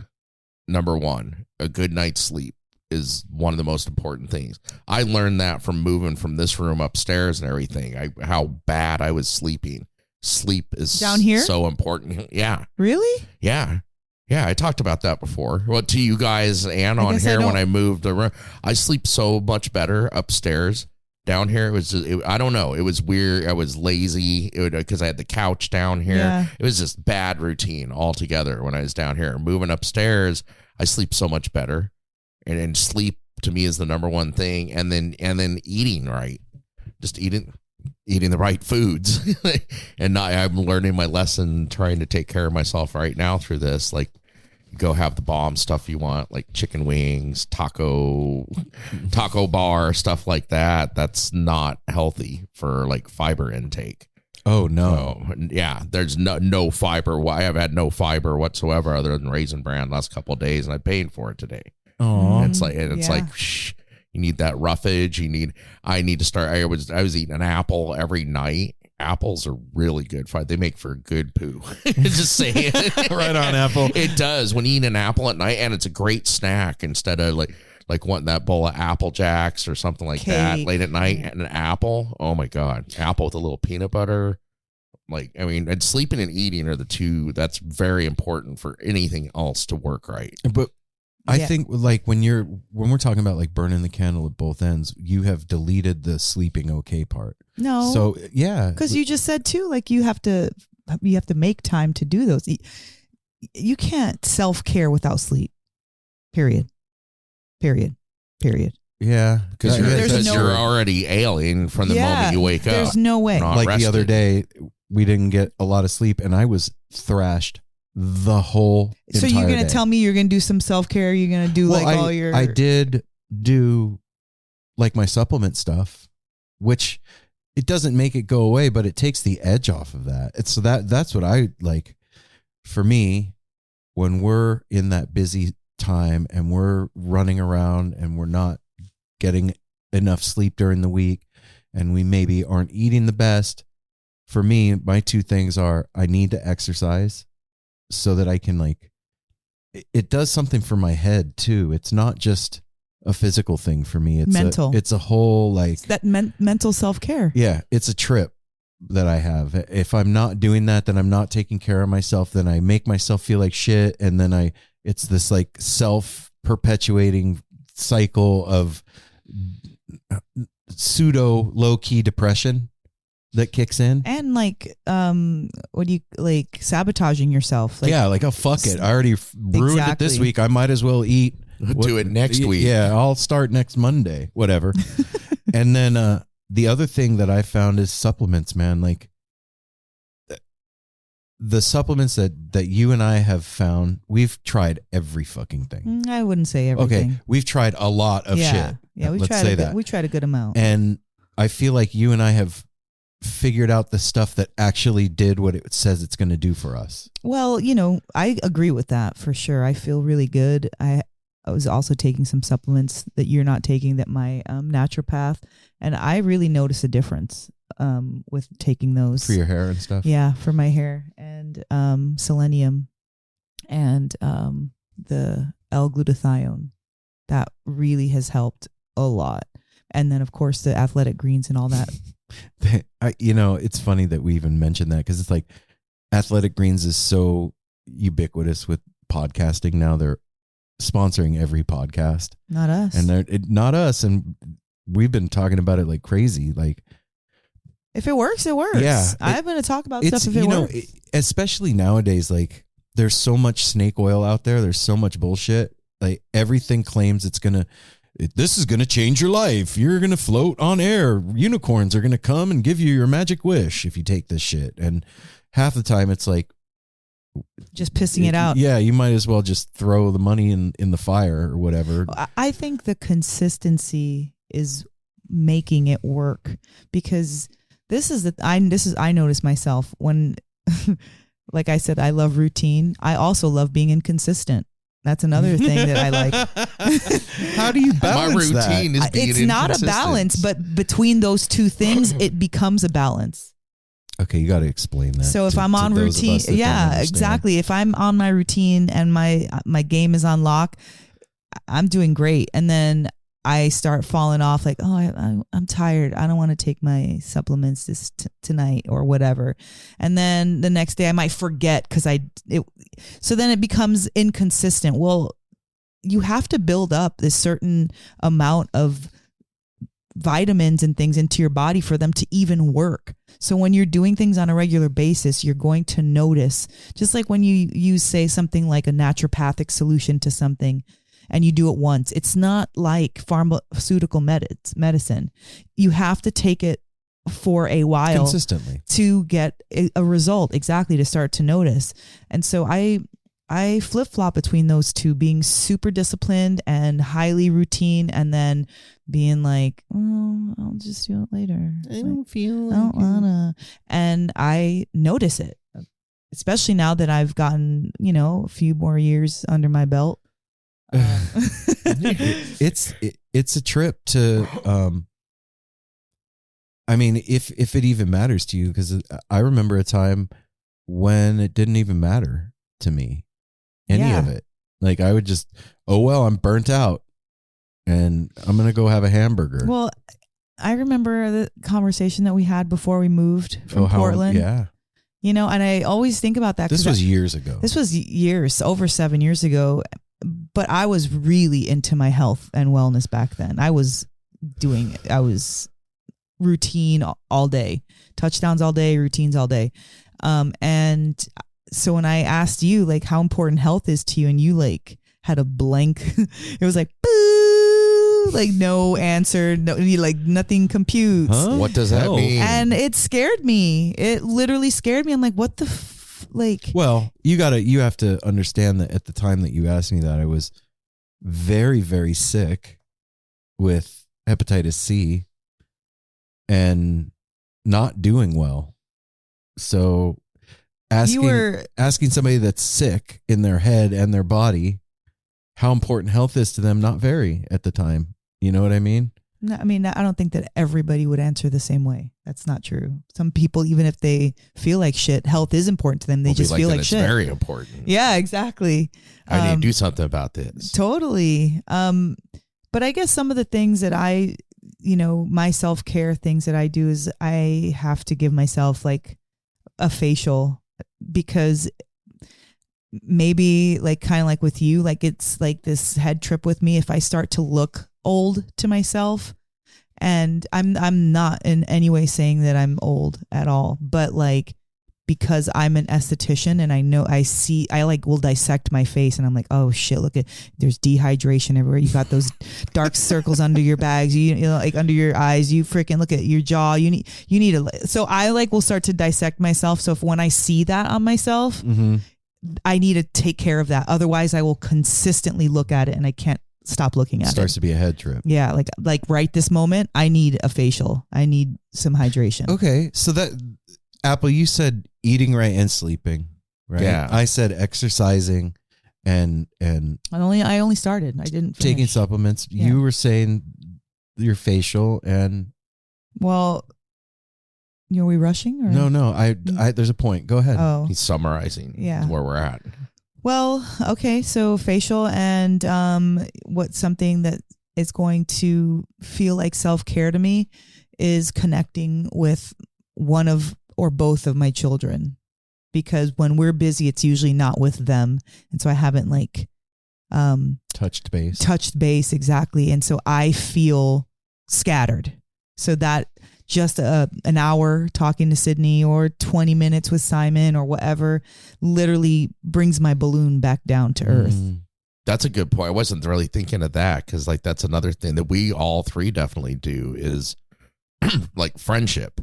Number one, a good night's sleep is one of the most important things. I learned that from moving from this room upstairs and everything. How bad I was sleeping. Sleep is Down here? so important. Yeah. Really? Yeah. Yeah, I talked about that before. Well, to you guys and I on guess I here when don't- I moved the room. I sleep so much better upstairs. Down here, it was just, I don't know. It was weird. I was lazy because I had the couch down here. Yeah. It was just bad routine altogether when I was down here. Moving upstairs, I sleep so much better. And sleep to me is the number one thing. And then eating right. Just eating the right foods. And now I'm learning my lesson, trying to take care of myself right now through this. Like, go have the bomb stuff you want, like chicken wings, taco bar, stuff like that. That's not healthy for like fiber intake. Oh, no. So, yeah, there's no fiber. I have had no fiber whatsoever other than Raisin Bran last couple of days, and I'm paying for it today. Oh. It's like Yeah. shh, you need that roughage. I need to start. I was eating an apple every night. Apples are really good. They make for good poo. Just saying. Right on, Apple. It does. When you eat an apple at night, and it's a great snack instead of like wanting that bowl of Apple Jacks or something like that Cake. late at night, and an apple. Oh my God. Apple with a little peanut butter. Like, I mean, and sleeping and eating are the two. That's very important for anything else to work right. But I Yeah. think like when we're talking about like burning the candle at both ends, you have deleted the sleeping okay part. No. So yeah, Because you just said too, like you have to make time to do those. You can't self-care without sleep. Period. yeah, Because There's no- you're already ailing from the moment you wake up. There's no way. Not like the other rested. day, we didn't get a lot of sleep, and I was thrashed the whole. So you're entire gonna day. tell me you're gonna do some self-care? You're gonna do Well, like all your? I did do like my supplement stuff, which it doesn't make it go away, but it takes the edge off of that. It's so that's what I like. For me, when we're in that busy time and we're running around and we're not getting enough sleep during the week and we maybe aren't eating the best, for me, my two things are I need to exercise so that I can like, it does something for my head too. It's not just a physical thing for me. It's Mental. It's a whole like, It's that mental self-care. yeah, it's a trip that I have. If I'm not doing that, then I'm not taking care of myself. Then I make myself feel like shit. And then it's this like self-perpetuating cycle of pseudo low-key depression that kicks in. And like, what do you like sabotaging yourself? Like, Yeah, like, oh, fuck it. I already ruined it this Exactly. week. I might as well eat. Do it next week. Yeah, I'll start next Monday, whatever. And then the other thing that I found is supplements, man. Like the supplements that you and I have found, we've tried every fucking thing. I wouldn't say everything. Okay, we've tried a lot of shit. Yeah, we Let's tried say a good, that. we tried a good amount. And I feel like you and I have figured out the stuff that actually did what it says it's going to do for us. Well, I agree with that for sure. I feel really good. I was also taking some supplements that you're not taking, that my naturopath, and I really noticed a difference with taking those For your hair and stuff. Yeah, for my hair, and selenium and the L-glutathione. That really has helped a lot. And then, of course, the athletic greens and all that. It's funny that we even mentioned that because it's like Athletic Greens is so ubiquitous with podcasting now. They're sponsoring every podcast, Not us. and not us. And we've been talking about it like crazy. Like, if it works, it works. Yeah, I'm going to talk about it's, stuff if it works. especially nowadays, like there's so much snake oil out there. There's so much bullshit. Like everything claims this is going to change your life. You're going to float on air. Unicorns are going to come and give you your magic wish if you take this shit. And half the time it's like, just pissing it out. Yeah, you might as well just throw the money in the fire or whatever. I think the consistency is making it work, because I notice myself when, like I said, I love routine. I also love being inconsistent. That's another thing that I like. How do you balance My routine that? is being It's not a inconsistent. balance, but between those two things, it becomes a balance. Okay, you got to explain that. So if I'm on those of routine, us that don't yeah, understand. exactly. If I'm on my routine and my game is on lock, I'm doing great. And then I start falling off, like, oh, I'm tired. I don't want to take my supplements tonight or whatever. And then the next day I might forget so then it becomes inconsistent. Well, you have to build up this certain amount of vitamins and things into your body for them to even work. So when you're doing things on a regular basis, you're going to notice, just like when you use, say, something like a naturopathic solution to something, and you do it once. It's not like pharmaceutical medicine. You have to take it for a while Consistently to get a result, exactly, to start to notice. And so I flip-flop between those two, being super disciplined and highly routine, and then being like, oh, I'll just do it later. I don't feel I don't wanna. And I notice it, especially now that I've gotten, a few more years under my belt. It's a trip to I mean, if it even matters to you, because I remember a time when it didn't even matter to me, any of it. Like, I would just, I'm burnt out and I'm gonna go have a hamburger. Well, I remember the conversation that we had before we moved from Portland. Yeah, and I always think about that. this was years ago. This was over 7 years ago. But I was really into my health and wellness back then. I was routine all day, touchdowns all day, routines all day. And so when I asked you, like, how important health is to you, and you like had a blank, it was like, boo, like no answer, no, like nothing computes. Huh? What does that mean? And it scared me. It literally scared me. I'm like, what the Well, you have to understand that at the time that you asked me that, I was very, very sick with hepatitis C and not doing well. So asking somebody that's sick in their head and their body how important health is to them, not vary at the time. You know what I mean? No, I mean, I don't think that everybody would answer the same way. That's not true. Some people, even if they feel like shit, health is important to them. They just feel like shit. It's very important. Yeah, exactly. I need to do something about this. Totally. But I guess some of the things that my self-care things that I do is I have to give myself like a facial, because maybe like kind of like with you, like it's like this head trip with me if I start to look old to myself. And I'm not in any way saying that I'm old at all, but like, because I'm an esthetician and I will dissect my face and I'm like, oh shit, there's dehydration everywhere. You got those dark circles under your bags, like under your eyes, you freaking look at your jaw. You need so I will start to dissect myself. So when I see that on myself, I need to take care of that. Otherwise I will consistently look at it and I can't stop looking at it. Starts to be a head trip. Yeah. Like right this moment, I need a facial. I need some hydration. Okay. So that, Apple, you said eating right and sleeping, right? Yeah. I said exercising and I only started. I didn't finish. taking supplements. Yeah. You were saying your facial and Well, are we rushing? Or? no. I there's a point. Go ahead. Oh. He's summarizing where we're at. Well, okay. So facial and what's something that is going to feel like self-care to me is connecting with one of or both of my children, because when we're busy, it's usually not with them. And so I haven't touched base. Touched base. Exactly. And so I feel scattered. So that just an hour talking to Sydney or 20 minutes with Simon or whatever literally brings my balloon back down to earth. That's a good point. I wasn't really thinking of that, because like that's another thing that we all three definitely do is like friendship.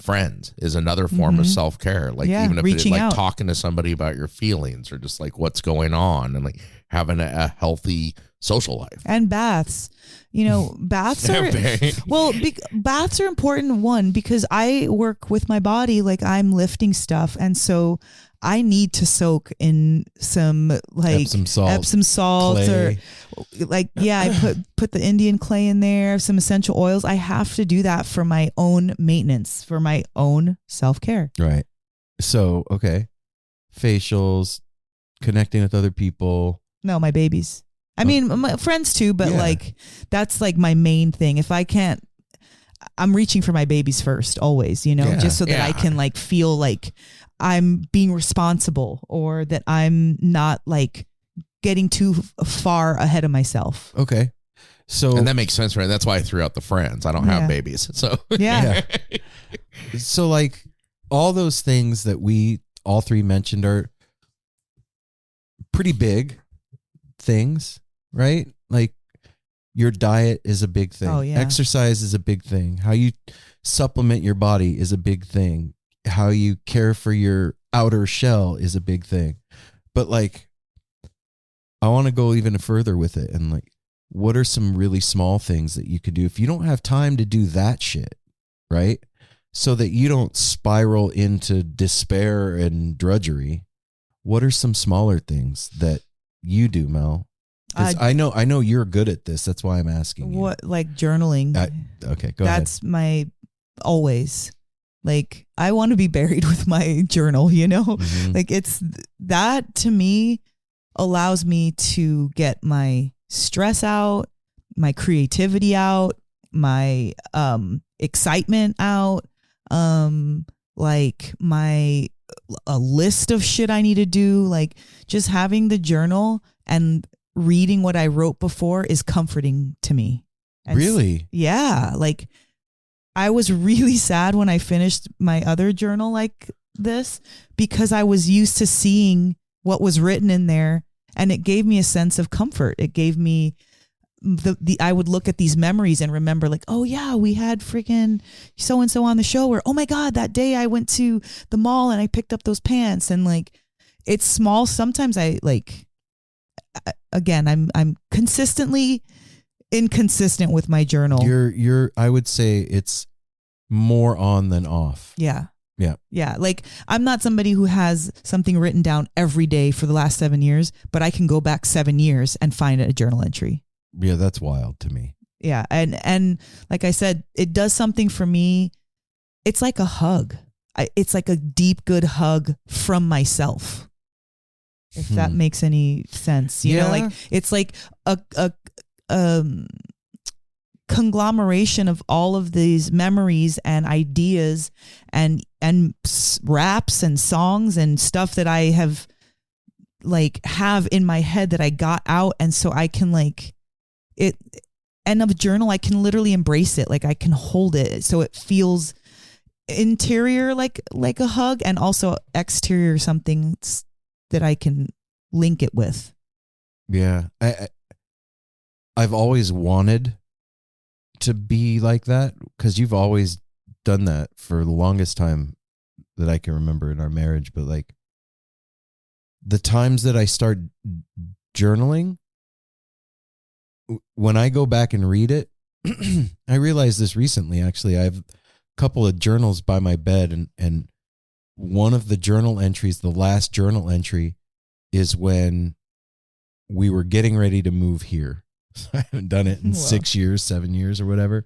friends is another form of self-care. Like Yeah, even if it's reaching like out. talking to somebody about your feelings or just like what's going on and like having a healthy social life. And baths, baths are baths are important. One, because I work with my body, like I'm lifting stuff, and so I need to soak in some like Epsom salt, or clay. I put the Indian clay in there, some essential oils. I have to do that for my own maintenance, for my own self-care. Right. So, okay. Facials, connecting with other people. No, my babies. I mean, my friends too, but Yeah. like that's like my main thing. If I can't, I'm reaching for my babies first, always, Yeah. just so that I Yeah. can like feel like I'm being responsible, or that I'm not like getting too far ahead of myself. Okay. So, And that makes sense, right? That's why I threw out the friends. I don't have Yeah. babies. So Yeah. so like all those things that we all three mentioned are pretty big things, right? Like your diet is a big thing. Oh, yeah. Exercise is a big thing. How you supplement your body is a big thing. How you care for your outer shell is a big thing. But like, I want to go even further with it. And like, what are some really small things that you could do if you don't have time to do that shit, right? So that you don't spiral into despair and drudgery. What are some smaller things that you do, Mel? 'Cause I know you're good at this. That's why I'm asking you. What, like journaling? Okay, go ahead. That's my always. Like, I want to be buried with my journal, Mhm. Like, it's that to me allows me to get my stress out, my creativity out, my excitement out, like a list of shit I need to do. Like, just having the journal and reading what I wrote before is comforting to me. And Really? yeah. Like, I was really sad when I finished my other journal like this, because I was used to seeing what was written in there, and it gave me a sense of comfort. It gave me I would look at these memories and remember like, oh yeah, we had freaking so-and-so on the show, or, oh my God, that day I went to the mall and I picked up those pants. And like, it's small. Sometimes I'm consistently inconsistent with my journal. I would say it's more on than off. Yeah. Yeah. Yeah. Like, I'm not somebody who has something written down every day for the last 7 years, but I can go back 7 years and find a journal entry. Yeah, that's wild to me. Yeah. And like I said, it does something for me. It's like a hug. It's like a deep, good hug from myself. If that makes any sense, you know, like it's like a conglomeration of all of these memories and ideas and raps and songs and stuff that I have in my head that I got out. And so I can like it, and of a journal, I can literally embrace it. Like, I can hold it. So it feels interior, like a hug, and also exterior, something that I can link it with. Yeah. I've always wanted to be like that, because you've always done that for the longest time that I can remember in our marriage. But like, the times that I start journaling, when I go back and read it, I realized this recently, actually. I have a couple of journals by my bed, and one of the journal entries, the last journal entry, is when we were getting ready to move here. I haven't done it in 6 years, 7 years or whatever.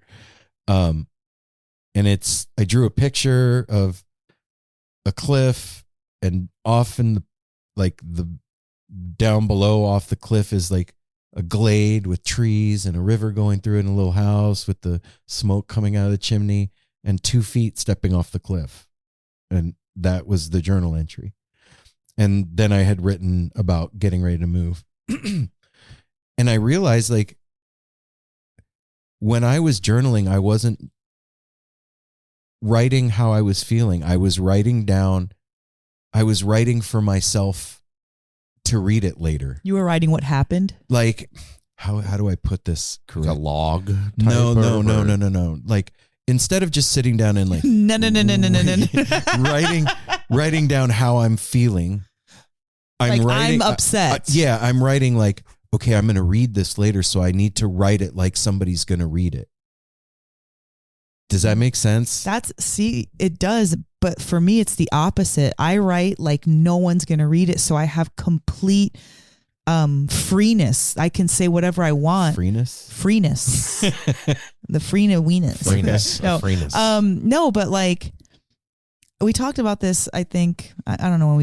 And I drew a picture of a cliff, and often the down below off the cliff is like a glade with trees and a river going through it, and a little house with the smoke coming out of the chimney, and 2 feet stepping off the cliff. And that was the journal entry. And then I had written about getting ready to move. And I realized, like, when I was journaling, I wasn't writing how I was feeling. I was writing for myself to read it later. You were writing what happened? Like, how do I put this correctly? a log. No. Like, instead of just sitting down and like no. writing down how I'm feeling, I'm upset. I'm writing like, okay, I'm going to read this later, so I need to write it like somebody's going to read it. Does that make sense? It does. But for me, it's the opposite. I write like no one's going to read it. So I have complete freeness. I can say whatever I want. Freeness. The freeness. No, but like we talked about this, I think, I don't know when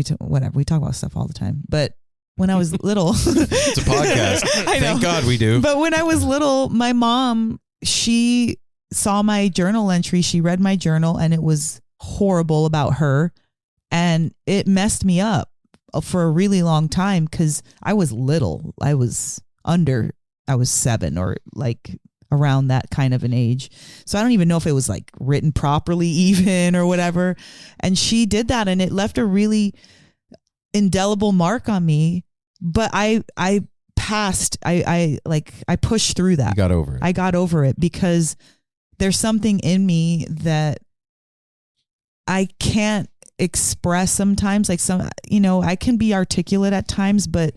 we talk about stuff all the time, but when I was little, it's a podcast. Thank God we do. But when I was little, my mom, she saw my journal entry. She read my journal and it was horrible about her. And it messed me up for a really long time because I was little. I was 7 or like around that kind of an age. So I don't even know if it was like written properly even or whatever. And she did that and it left a really indelible mark on me. But I passed, I pushed through that. You got over it. I got over it because there's something in me that I can't express sometimes. Like I can be articulate at times, but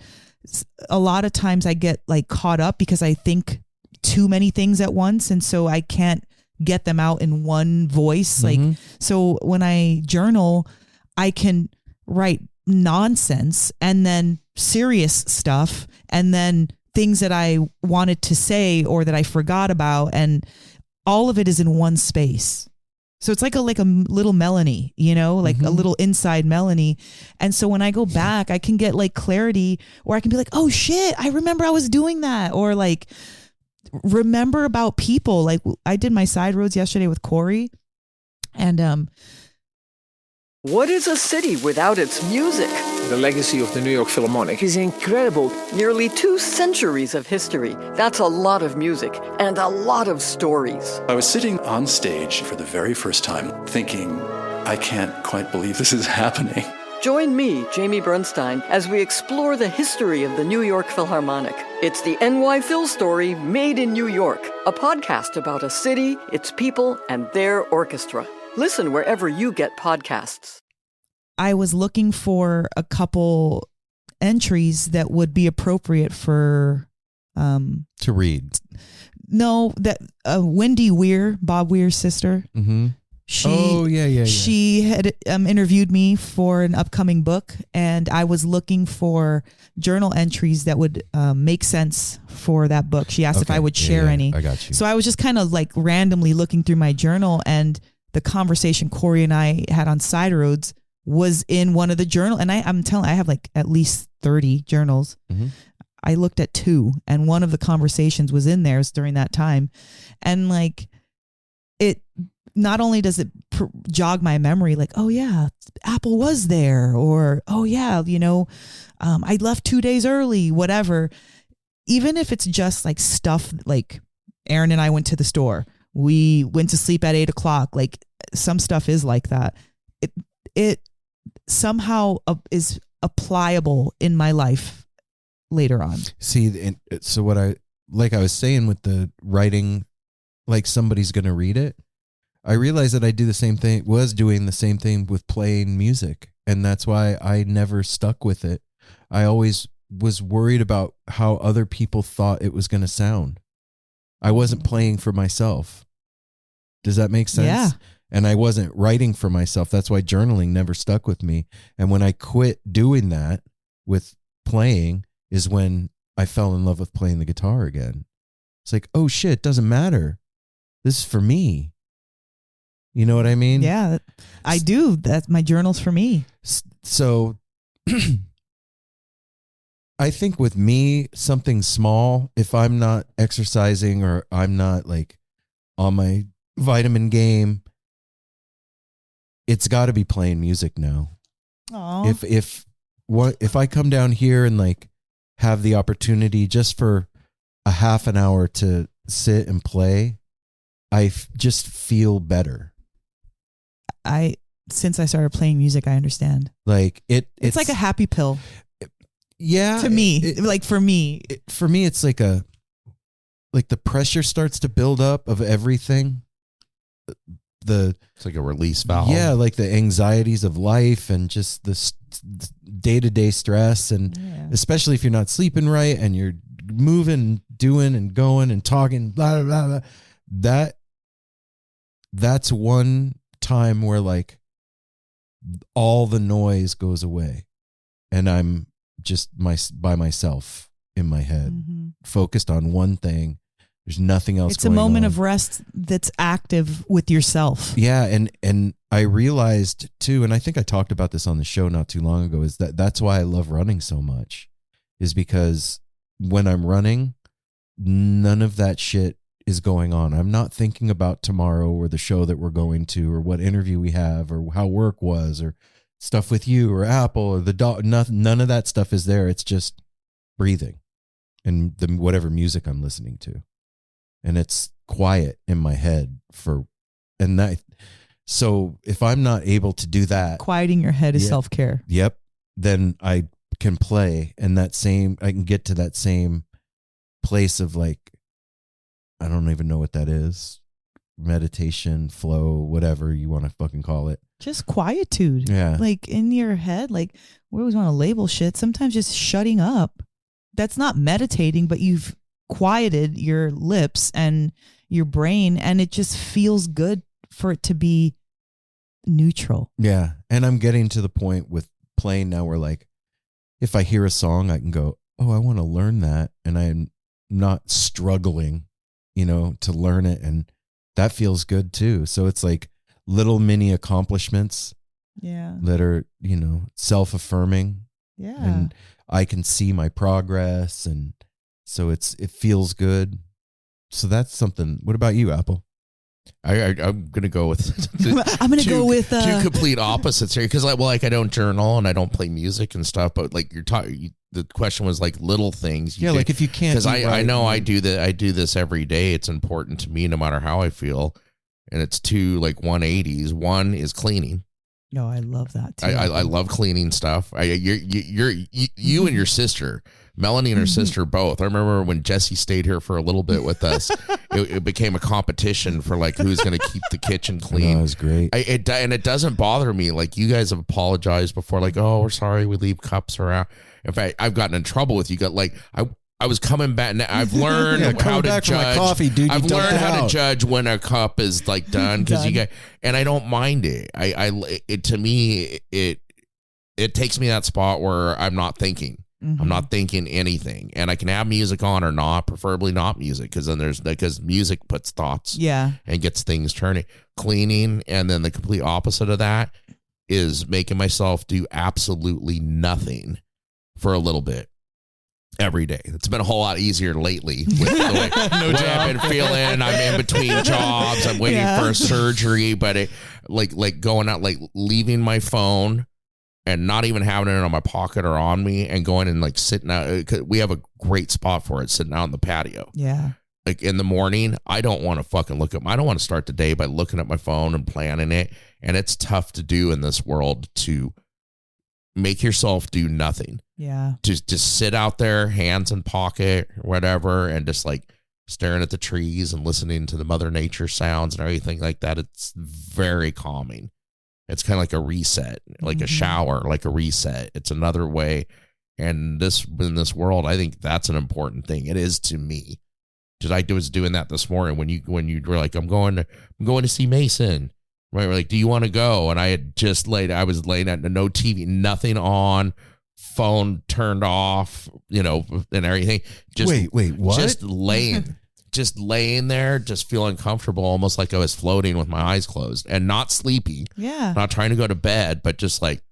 a lot of times I get like caught up because I think too many things at once. And so I can't get them out in one voice. Mm-hmm. Like, so when I journal, I can write nonsense and then serious stuff and then things that I wanted to say or that I forgot about, and all of it is in one space. So it's like a little Melanie, like a little inside Melanie. And so when I go back, I can get like clarity, or I can be like, oh shit, I remember I was doing that. Or like remember about people. Like I did my side roads yesterday with Corey, and what is a city without its music? The legacy of the New York Philharmonic is incredible. Nearly 2 centuries of history. That's a lot of music and a lot of stories. I was sitting on stage for the very first time thinking, I can't quite believe this is happening. Join me, Jamie Bernstein, as we explore the history of the New York Philharmonic. It's the NY Phil story made in New York, a podcast about a city, its people, and their orchestra. Listen wherever you get podcasts. I was looking for a couple entries that would be appropriate for to read. No, that Wendy Weir, Bob Weir's sister. Mm-hmm. She had interviewed me for an upcoming book, and I was looking for journal entries that would make sense for that book. She asked if I would share any. I got you. So I was just kind of like randomly looking through my journal, and the conversation Corey and I had on Side Roads was in one of the journal. And I'm telling, I have like at least 30 journals. Mm-hmm. I looked at 2, and one of the conversations was in theirs during that time. And like, it, not only does it jog my memory, like, oh yeah, Apple was there, or, oh yeah, I left 2 days early, whatever. Even if it's just like stuff like Aaron and I went to the store, we went to sleep at 8:00. Like some stuff is like that. It somehow is applicable in my life later on. See, so what I was saying with the writing, like somebody's going to read it. I realized that I was doing the same thing with playing music. And that's why I never stuck with it. I always was worried about how other people thought it was going to sound. I wasn't playing for myself. Does that make sense? Yeah. And I wasn't writing for myself. That's why journaling never stuck with me. And when I quit doing that with playing is when I fell in love with playing the guitar again. It's like, oh shit, it doesn't matter. This is for me. You know what I mean? Yeah, I do. That's my journal's for me. So I think with me, something small, if I'm not exercising or I'm not like on my vitamin game, it's got to be playing music now. Aww. If I come down here and like have the opportunity just for a half an hour to sit and play, I just feel better. Since I started playing music, I understand. Like it's like a happy pill. Yeah. To me, for me, it's like the pressure starts to build up of everything. it's like a release valve. Yeah, like the anxieties of life and just the day-to-day stress, and especially if you're not sleeping right and you're moving, doing and going and talking, blah, blah, blah. That's one time where like all the noise goes away and I'm just by myself in my head, focused on one thing. There's nothing else. It's a moment of rest that's active with yourself. Yeah, and I realized too, and I think I talked about this on the show not too long ago, is that's why I love running so much, is because when I'm running, none of that shit is going on. I'm not thinking about tomorrow or the show that we're going to or what interview we have or how work was or stuff with you or Apple or the dog. None of that stuff is there. It's just breathing and whatever music I'm listening to. And it's quiet in my head so if I'm not able to do that, quieting your head is self-care. Yep. Then I can play and I can get to that same place of like, I don't even know what that is. Meditation, flow, whatever you want to fucking call it. Just quietude. Yeah. Like in your head, like we always want to label shit. Sometimes just shutting up. That's not meditating, but you've quieted your lips and your brain, and it just feels good for it to be neutral. Yeah. And I'm getting to the point with playing now where like, if I hear a song, I can go, oh, I want to learn that. And I'm not struggling, to learn it. And that feels good too. So it's like little mini accomplishments that are, self-affirming. Yeah. And I can see my progress. And so it feels good. So that's something. What about you, Apple? I'm gonna go with. two complete opposites here because I don't journal and I don't play music and stuff. But like you're talking, the question was like little things. Like if you can't, because I know I do that. I do this every day. It's important to me, no matter how I feel. And it's two like 180s. One is cleaning. No, I love that too. I love cleaning stuff. You and your sister. Melanie and her sister both. I remember when Jesse stayed here for a little bit with us, it became a competition for like who's going to keep the kitchen clean. That was great. And it doesn't bother me. Like you guys have apologized before, like, oh, we're sorry, we leave cups around. In fact, I've gotten in trouble with you. I was coming back. I've learned how to judge. My coffee, dude, I've learned how to judge when a cup is like done because you guys, and I don't mind it. To me, it takes me that spot where I'm not thinking. Mm-hmm. I'm not thinking anything, and I can have music on or not, preferably not music, because music puts thoughts, and gets things turning. Cleaning, and then the complete opposite of that is making myself do absolutely nothing for a little bit every day. It's been a whole lot easier lately with the way I've been feeling. I'm in between jobs. I'm waiting for a surgery, but it like going out, like leaving my phone. And not even having it on my pocket or on me and going and like sitting out. We have a great spot for it, sitting out on the patio. Yeah. Like in the morning, I don't want to fucking I don't want to start the day by looking at my phone and planning it. And it's tough to do in this world to make yourself do nothing. Yeah. Just sit out there, hands in pocket or whatever, and just like staring at the trees and listening to the Mother Nature sounds and everything like that. It's very calming. It's kind of like a reset, like a shower, like a reset. It's another way. And in this world, I think that's an important thing. It is to me. Because I was doing that this morning when you were like, I'm going to see Mason. Right? We're like, do you want to go? And I had I was laying at no TV, nothing on, phone turned off, and everything. Just wait, what? Just laying there, just feeling comfortable, almost like I was floating with my eyes closed and not sleepy. Yeah. Not trying to go to bed, but just like.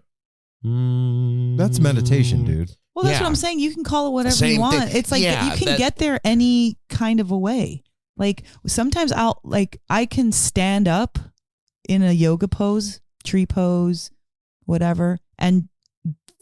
That's meditation, dude. Well, that's what I'm saying. You can call it whatever you want. It's like you can get there any kind of a way. Like sometimes I can stand up in a yoga pose, tree pose, whatever, and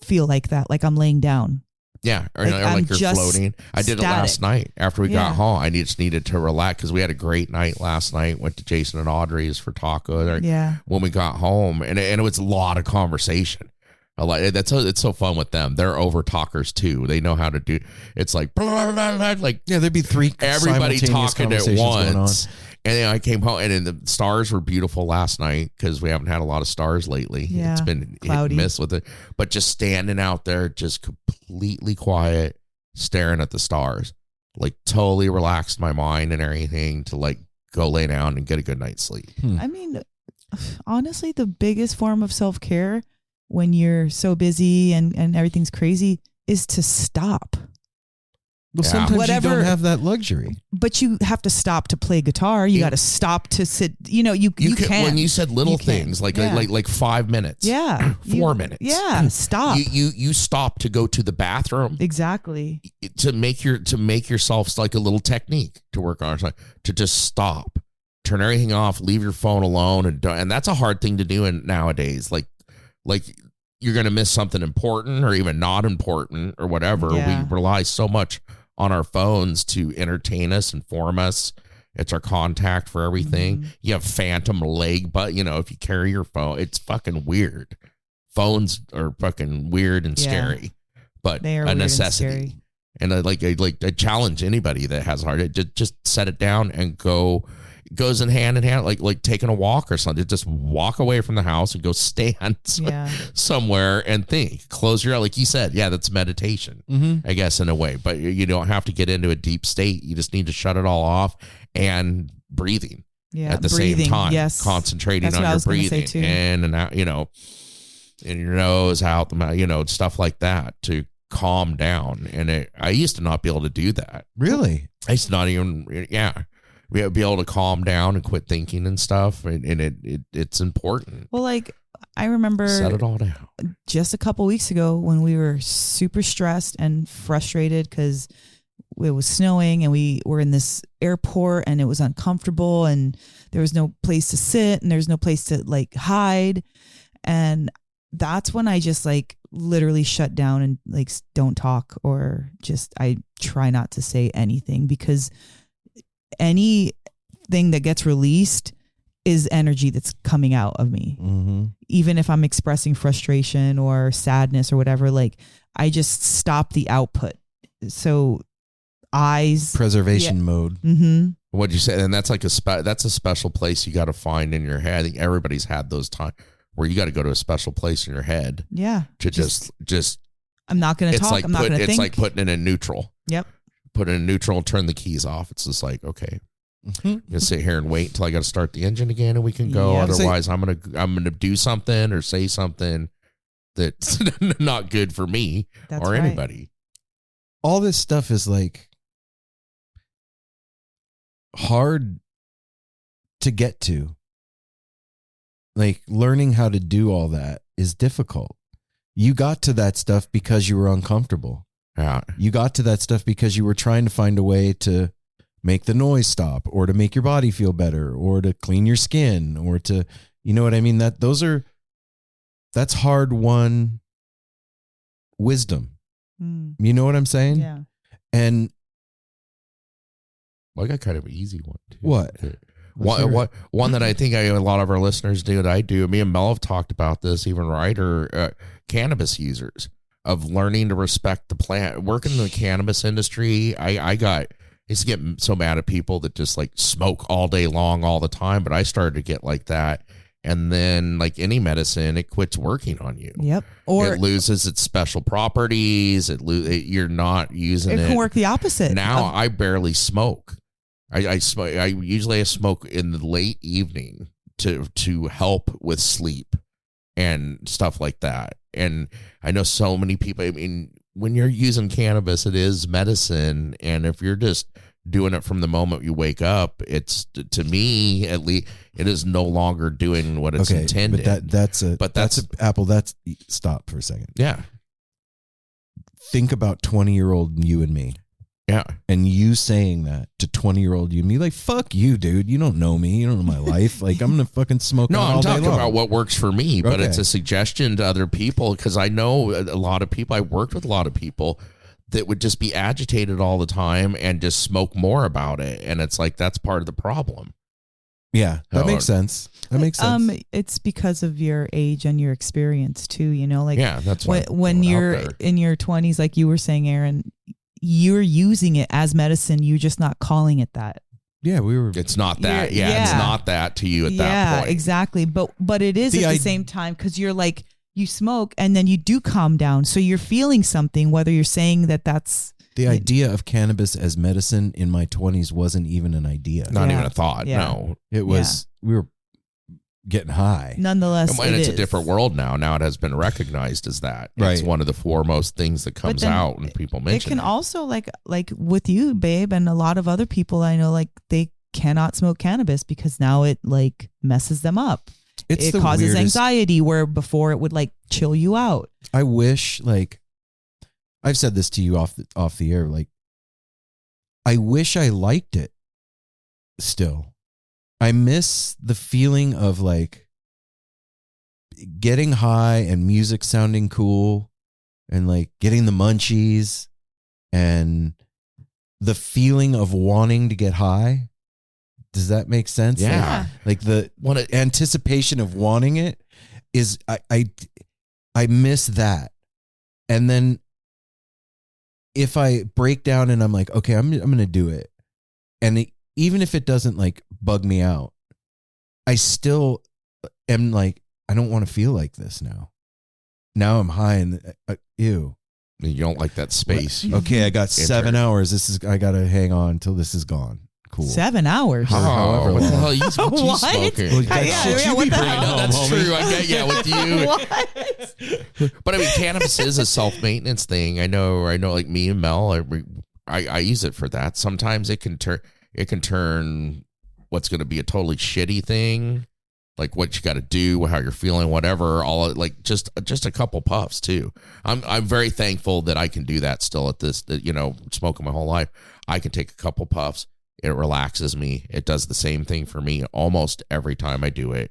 feel like that, like I'm laying down. Yeah, or like you're floating. I did it last night after we got home. I just needed to relax because we had a great night last night. Went to Jason and Audrey's for taco. When we got home, and it was a lot of conversation. It's so fun with them. They're over talkers too. They know how to do. It's like blah, blah, blah, like there'd be three everybody talking at once, And then I came home, and then the stars were beautiful last night because we haven't had a lot of stars lately. Yeah, it's been hit cloudy. and miss with it. But just standing out there, just completely quiet, staring at the stars, like totally relaxed my mind and everything to like go lay down and get a good night's sleep. I mean, honestly, the biggest form of self-care when you're so busy and everything's crazy is to stop. Well, Yeah. sometimes Whatever- you don't have that luxury. But you have to stop to play guitar. You got to stop to sit. You know, you can. When you said little You can. things like Yeah. like 5 minutes, Yeah. 4 minutes, Yeah. Stop. You stop to go to the bathroom Exactly. to make yourself like a little technique to work on, to just stop, turn everything off, leave your phone alone, and that's a hard thing to do nowadays. Like you're gonna miss something important or even not important or whatever. Yeah. We rely so much on our phones to entertain us, inform us. It's our contact for everything. Mm-hmm. You have phantom leg, but if you carry your phone, it's fucking weird. Phones are fucking weird and Yeah. scary, but They are a weird and necessity. scary. And I challenge anybody that has a heart, just set it down and go. It goes in hand, like taking a walk or something. Just walk away from the house and go stand Yeah. somewhere and think. Close your eyes, like you said. Yeah, that's meditation, I guess, in a way. But you don't have to get into a deep state. You just need to shut it all off and breathing Yeah. at the breathing, same time. Yes. Concentrating That's on what I your was gonna say breathing too. in and out. In your nose, out the mouth. Stuff like that to calm down. And I used to not be able to do that. Really? I used to not even, be able to calm down and quit thinking and stuff. And it's important. Well, like I remember Set it all down. just a couple weeks ago when we were super stressed and frustrated because it was snowing and we were in this airport and it was uncomfortable and there was no place to sit and there's no place to like hide. And that's when I just like literally shut down and like don't talk, or just I try not to say anything, because anything that gets released is energy that's coming out of me. Mm-hmm. Even if I'm expressing frustration or sadness or whatever, like I just stop the output. So eyes. Preservation mode. Mm-hmm. What'd you say? And that's like that's a special place you got to find in your head. I think everybody's had those times where you got to go to a special place in your head Yeah. to just I'm not going to it's talk. like I'm not going to it's think. like putting it in neutral. Yep. Put it in neutral, turn the keys off. It's just like, okay, I'm gonna sit here and wait until I got to start the engine again and we can go. Yeah. Otherwise, I'm gonna do something or say something that's not good for me That's or right. anybody. All this stuff is like hard to get to. Like learning how to do all that is difficult. You got to that stuff because you were uncomfortable. Yeah. You got to that stuff because you were trying to find a way to make the noise stop, or to make your body feel better, or to clean your skin, or to, you know what I mean? That's hard won wisdom. Mm. You know what I'm saying? Yeah. And Well, I got kind of an easy one too. what? One that I think a lot of our listeners do, that I do. Me and Mel have talked about this, even Ryder, cannabis users, of learning to respect the plant. Working in the cannabis industry, I used to get so mad at people that just like smoke all day long, all the time. But I started to get like that. And then, like any medicine, it quits working on you. Yep. Or it loses its special properties. You're not using it. it can work the opposite. Now of- I barely smoke. I usually smoke in the late evening to help with sleep and stuff like that. And I know so many people. I mean, when you're using cannabis, it is medicine, and if you're just doing it from the moment you wake up, it's, to me at least, it is no longer doing what it's intended. But that's Apple. Stop for a second. Yeah. Think about 20-year-old you and me. Yeah. And you saying that to 20-year-old you and me, like, fuck you, dude. You don't know me. You don't know my life. Like, I'm going to fucking smoke No, out I'm all day talking long. about what works for me, but Okay. it's a suggestion to other people, because I know a lot of people. I worked with a lot of people that would just be agitated all the time and just smoke more about it. And it's like, that's part of the problem. Yeah, that Oh, makes sense. That makes sense. It's because of your age and your experience too, you know, like Yeah, that's what when I'm you're out there. in your 20s, like you were saying, Aaron, you're using it as medicine. You're just not calling it that. Yeah, we were. It's not that. You're- Yeah, it's yeah. not that to you at that point. Exactly. But it is The at the I- same time because you're like you smoke and then you do calm down, so you're feeling something. Whether you're saying that's The idea of cannabis as medicine in my 20s wasn't even an idea. Not Yeah. even a thought. Yeah. No. It was, we were getting high. nonetheless. And it's a is. different world now. Now it has been recognized as that. It's Right. one of the foremost things that comes then out and people It mention can also like with you, babe, and a lot of other people I know, like they cannot smoke cannabis because now it like messes them up. It's It the causes weirdest- anxiety where before it would like chill you out. I wish, like, I've said this to you off the air, like, I wish I liked it still. I miss the feeling of like getting high and music sounding cool and like getting the munchies and the feeling of wanting to get high. Does that make sense? Yeah. Like the anticipation of wanting it is I miss that. And then if I break down and I'm like, okay, I'm going to do it. And even if it doesn't like bug me out, I still am like, I don't want to feel like this now. Now I'm high and ew. You don't like that space. Okay, I got 7 hours. I got to hang on until this is gone. Cool. 7 hours. Or however Oh, what the long. hell are you What? smoking? Well, that Yeah, shit yeah, you what be the bringing hell? I know, that's home, true. homie. I get, yeah, with you. What? But I mean, cannabis is a self-maintenance thing. I know like me and Mel, I use it for that. Sometimes it can turn what's going to be a totally shitty thing, like what you got to do, how you're feeling, whatever, all like just a couple puffs too. I'm very thankful that I can do that still at this, that, you know, smoking my whole life. I can take a couple puffs. It relaxes me. It does the same thing for me almost every time I do it.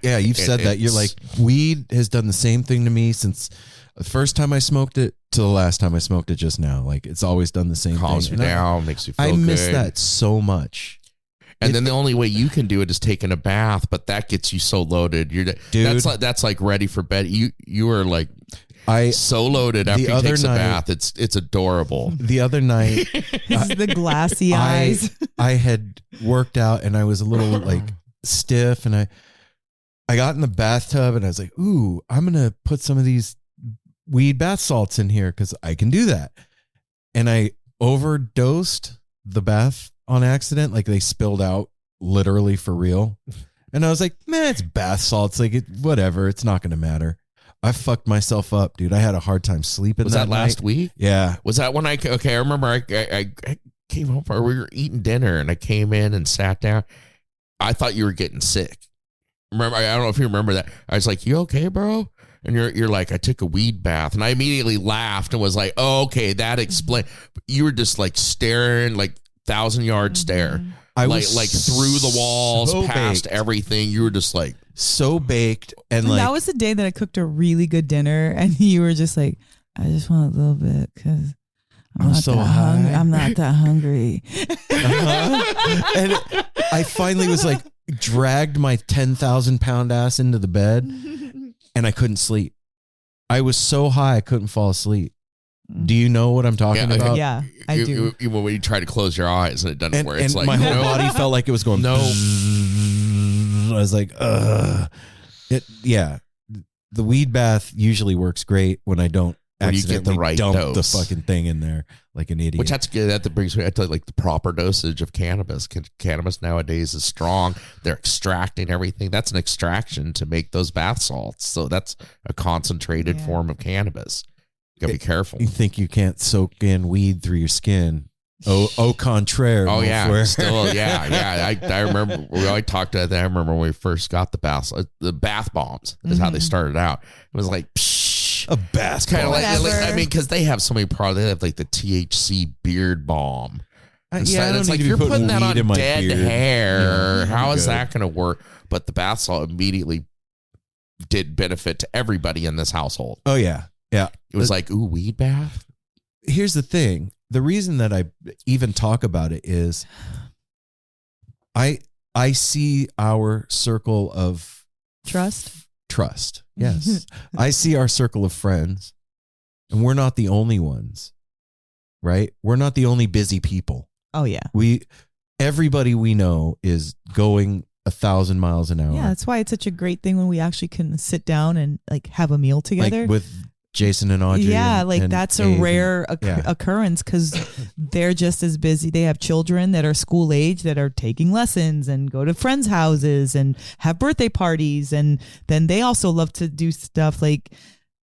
Yeah, you've said that. You're like, weed has done the same thing to me since the first time I smoked it to the last time I smoked it just now. Like, it's always done the same Calms thing. you And down, makes you feel I good. miss that so much. And then the only way you can do it is taking a bath, but that gets you so loaded. Dude. That's like ready for bed. You are like I so loaded after the you other takes a night- bath. It's adorable. The other night, The glassy eyes. I had worked out and I was a little like stiff, and I got in the bathtub and I was like, ooh, I'm gonna put some of these weed bath salts in here because I can do that. And I overdosed the bath on accident. Like, they spilled out literally for real. And I was like, man, it's bath salts. Like, whatever. It's not gonna matter. I fucked myself up, dude. I had a hard time sleeping. Was that last night. week? Yeah. Was that when I remember I came home, or we were eating dinner, and I came in and sat down. I thought you were getting sick. Remember, I don't know if you remember that. I was like, "You okay, bro?" And you're like, "I took a weed bath," and I immediately laughed and was like, "Oh, okay, that explains." You were just like staring, like 1,000-yard stare. I like was like through the walls, so past baked. everything. You were just like, So baked and like that was the day that I cooked a really good dinner, and you were just like, I just want a little bit because I'm so high. I'm not that hungry. and I finally was like, dragged my 10,000 pound ass into the bed, and I couldn't sleep. I was so high I couldn't fall asleep. Do you know what I'm talking Yeah, about? Yeah, I do. Even when you try to close your eyes and it doesn't And, work, and it's like my whole no. body felt like it was going. No. I was like, ugh. Yeah. The weed bath usually works great when I don't When you get the accidentally right dump dose. the fucking thing in there like an idiot. Which that's good. That brings me to like the proper dosage of cannabis. Cannabis nowadays is strong. They're extracting everything. That's an extraction to make those bath salts. So that's a concentrated form of cannabis. You gotta be careful. You think you can't soak in weed through your skin? Au contraire. Oh mon yeah, frere. still yeah. I remember I talked to that. I remember when we first got the bath bombs is how they started out. It was like psh, a bath kind of bomb. like I mean, because they have so many products. They have like the THC beard balm. Yeah, I It's don't like need to be you're putting putting that weed on in my dead beard. hair. Yeah, How I'm is good. that going to work? But the bath salt immediately did benefit to everybody in this household. Oh yeah, yeah. It was like, ooh, weed bath. Here's the thing. The reason that I even talk about it is I see our circle of trust. Yes. I see our circle of friends, and we're not the only ones, right? We're not the only busy people. Oh yeah. everybody we know is going 1,000 miles an hour. Yeah, that's why it's such a great thing when we actually can sit down and like have a meal together. Like with Jason and Audrey. Yeah, and, like and that's a Abe rare yeah. occurrence because they're just as busy. They have children that are school age that are taking lessons and go to friends' houses and have birthday parties. And then they also love to do stuff like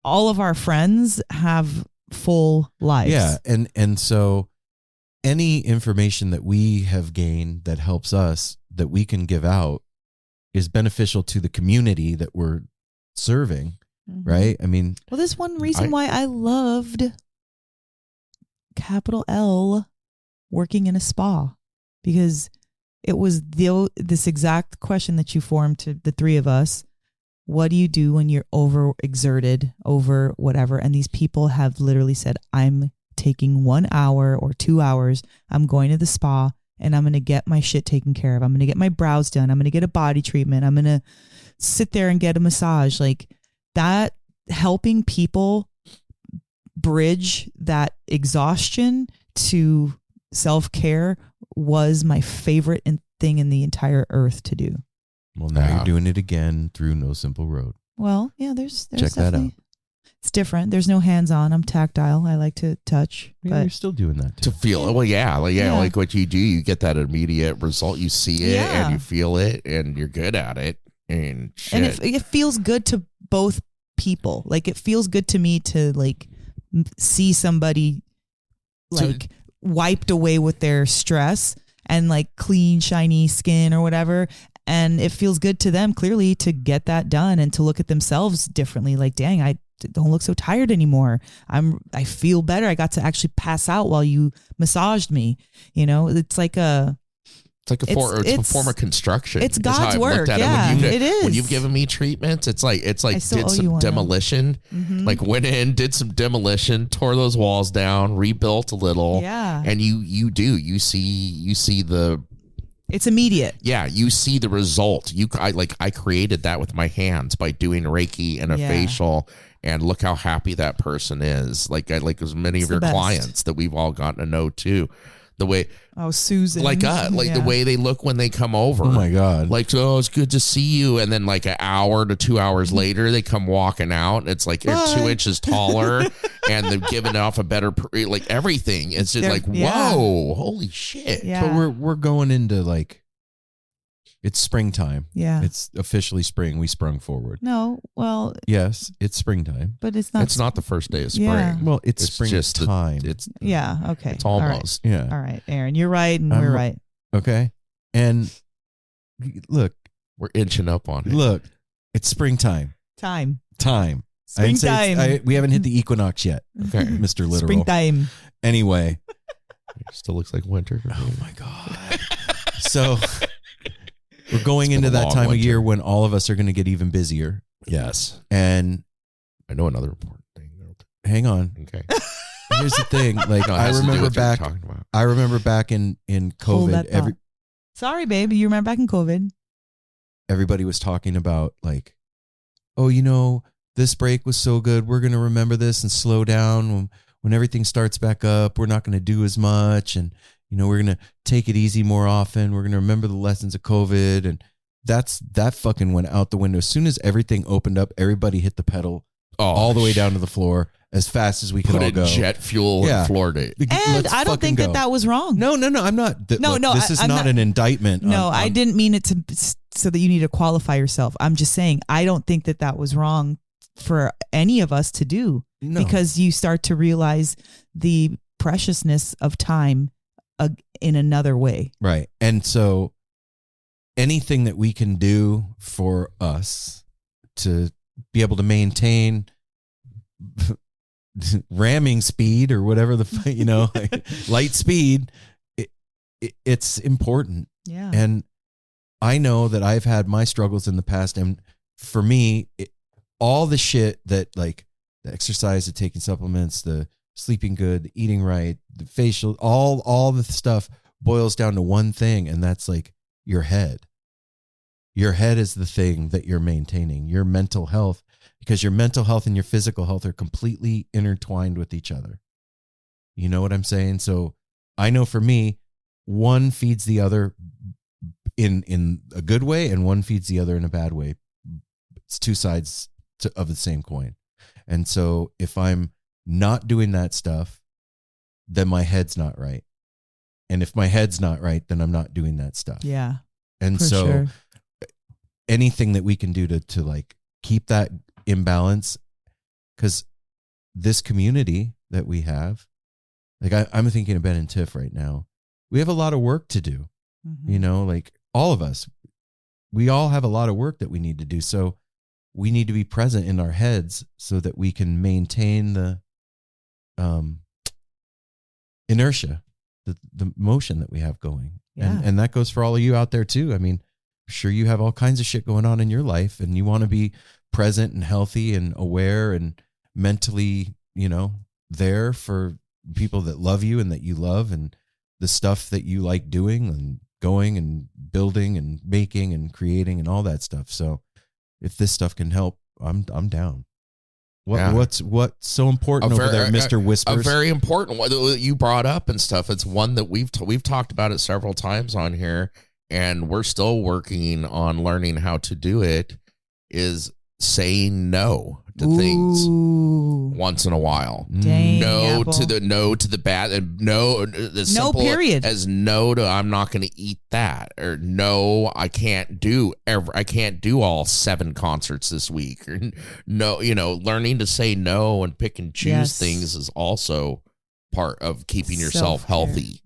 all of our friends have full lives. Yeah, and so any information that we have gained that helps us that we can give out is beneficial to the community that we're serving, right? I mean, well, there's one reason why I loved capital L working in a spa, because it was this exact question that you formed to the three of us. What do you do when you're overexerted over whatever? And these people have literally said, I'm taking 1 hour or 2 hours. I'm going to the spa and I'm going to get my shit taken care of. I'm going to get my brows done. I'm going to get a body treatment. I'm going to sit there and get a massage. Like that, helping people bridge that exhaustion to self-care was my favorite thing in the entire earth to do. Well, now you're doing it again through No Simple Road. Well, yeah, there's check that out. It's different. There's no hands-on. I'm tactile. I like to touch. Yeah, but you're still doing that too. To feel it. Well, yeah, like what you do, you get that immediate result. You see it and you feel it and you're good at it. And shit. And it feels good to both people. Like it feels good to me to like see somebody like wiped away with their stress and like clean, shiny skin or whatever. And it feels good to them clearly to get that done and to look at themselves differently. Like, dang, I don't look so tired anymore. I feel better. I got to actually pass out while you massaged me. You know, it's like a form of construction. It's God's work. Yeah, it is. When you've given me treatments, it's like did some demolition. Like went in, did some demolition, tore those walls down, rebuilt a little. Yeah. And you see the. It's immediate. Yeah, you see the result. I created that with my hands by doing Reiki and a facial, and look how happy that person is. Like as many of your clients that we've all gotten to know too. The way Susan, the way they look when they come over. Oh my God! Like, oh, it's good to see you, and then like an hour to 2 hours later, they come walking out. And it's like they're 2 inches taller, and they're giving off a better like everything. It's just whoa, holy shit! Yeah. But we're going into like it's springtime. Yeah, it's officially spring. We sprung forward. No, well, yes, it's springtime, but it's not. It's not the first day of spring. Yeah. Well, it's springtime. It's okay. It's almost yeah. All right, Aaron, you're right, and we're right. Okay, and look, we're inching up on it. Look, it's springtime. Time. Springtime. We haven't hit the equinox yet. Okay, Mr. Literal. Springtime. Anyway, it still looks like winter. Oh my God. So. We're going into that time of year when all of us are going to get even busier. Yes. And I know another important thing. Hang on. Okay. Here's the thing. Like I remember back in COVID. Sorry, babe. You remember back in COVID? Everybody was talking about like, oh, this break was so good. We're going to remember this and slow down when everything starts back up. We're not going to do as much. And we're going to take it easy more often. We're going to remember the lessons of COVID. And that fucking went out the window. As soon as everything opened up, everybody hit the pedal all the way down to the floor as fast as we could all go. Jet fuel and floored it. And I don't think that was wrong. No, I'm not. This is not an indictment. No, I didn't mean it so that you need to qualify yourself. I'm just saying I don't think that was wrong for any of us to do. No. Because you start to realize the preciousness of time in another way. Right. And so anything that we can do for us to be able to maintain ramming speed or whatever light speed, it's important. Yeah. And I know that I've had my struggles in the past. And for me, all the shit that like the exercise, the taking supplements, the sleeping good, the eating right, the facial, all the stuff boils down to one thing, and that's like your head. Your head is the thing that you're maintaining, your mental health, because your mental health and your physical health are completely intertwined with each other. You know what I'm saying? So I know for me, one feeds the other in a good way, and one feeds the other in a bad way. It's two sides of the same coin. And so if I'm not doing that stuff, then my head's not right. And if my head's not right, then I'm not doing that stuff. Yeah. And for so sure. anything that we can do to like keep that imbalance, because this community that we have, like I'm thinking of Ben and Tiff right now. We have a lot of work to do, you know, like all of us, we all have a lot of work that we need to do. So we need to be present in our heads so that we can maintain the inertia, the motion that we have going. Yeah. And that goes for all of you out there too. I mean, I'm sure you have all kinds of shit going on in your life, and you want to be present and healthy and aware and mentally, you know, there for people that love you and that you love, and the stuff that you like doing and going and building and making and creating and all that stuff. So if this stuff can help, I'm down. What's so important over there, Mr. Whispers? A very important one that you brought up and stuff. It's one that we've talked about it several times on here, and we're still working on learning how to do it, is saying no to things once in a while. Dang, no Apple. to the bad, and no, as simple period. as no to I'm not going to eat that, or no, I can't do all 7 concerts this week, or no, you know, learning to say no and pick and choose things is also part of keeping yourself Self-care. healthy.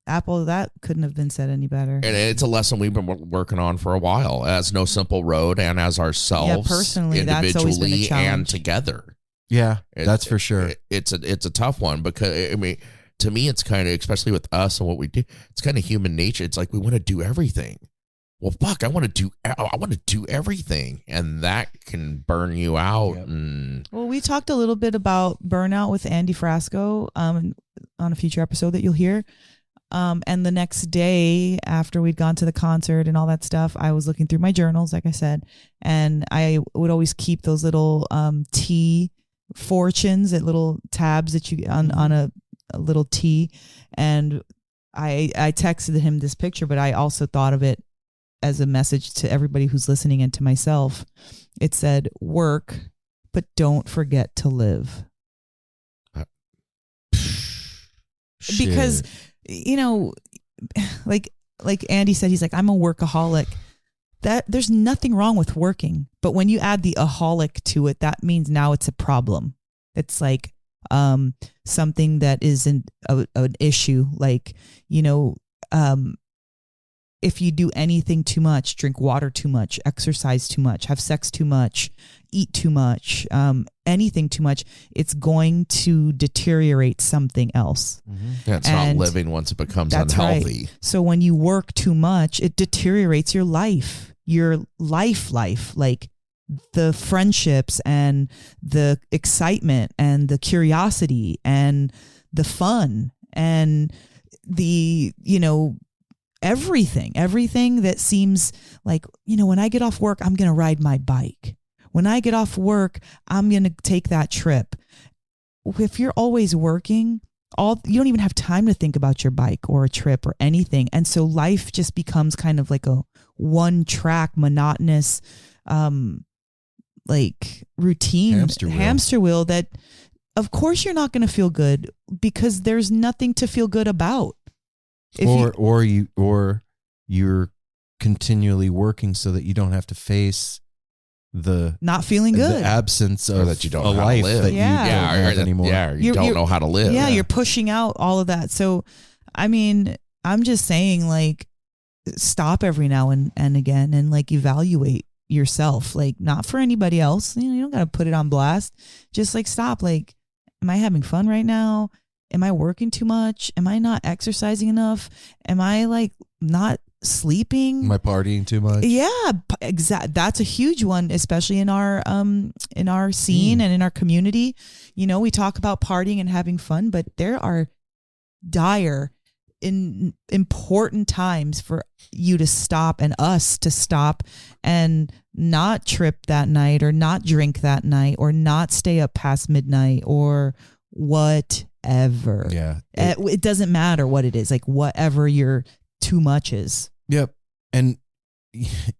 Apple, that couldn't have been said any better. And it's a lesson we've been working on for a while, as No Simple Road and as ourselves, personally, that's always been a individually challenge. and together. Yeah, that's for sure. It's a tough one, because I mean, to me, it's kind of, especially with us and what we do, it's kind of human nature. It's like we want to do everything. Well, fuck, I want to do everything, and that can burn you out. Yep. And Well, we talked a little bit about burnout with Andy Frasco on a future episode that you'll hear. And the next day after we'd gone to the concert and all that stuff, I was looking through my journals, like I said, and I would always keep those little tea fortunes, that little tabs that you on a little tea. And I texted him this picture, but I also thought of it as a message to everybody who's listening and to myself. It said, work, but don't forget to live. Because, you know, like Andy said, he's like, I'm a workaholic. That there's nothing wrong with working, but when you add the aholic to it, that means now it's a problem. It's like something that is an issue. Like, you know, if you do anything too much, drink water too much, exercise too much, have sex too much, eat too much, anything too much, it's going to deteriorate something else. yeah, it's not living once it becomes unhealthy. Right. So when you work too much, it deteriorates your life, like the friendships and the excitement and the curiosity and the fun and the, you know, everything that seems like, you know, when I get off work, I'm going to ride my bike. When I get off work, I'm going to take that trip. If you're always working, you don't even have time to think about your bike or a trip or anything. And so life just becomes kind of like a one track, monotonous, like routine hamster wheel that of course you're not going to feel good, because there's nothing to feel good about. Or you're continually working so that you don't have to face the not feeling good, the absence of that you don't a know life how to live. that you don't have anymore. Yeah, you don't know how to live. Yeah, you're pushing out all of that. So, I mean, I'm just saying, like, stop every now and again and like evaluate yourself, like not for anybody else. You know, you don't got to put it on blast. Just like stop. Like, am I having fun right now? Am I working too much? Am I not exercising enough? Am I like not sleeping? Am I partying too much? Yeah, that's a huge one, especially in our scene and in our community. You know, we talk about partying and having fun, but there are dire, important times for you to stop and us to stop and not trip that night or not drink that night or not stay up past midnight or whatever. forever. Yeah. It doesn't matter what it is, like whatever your too much is. Yep. And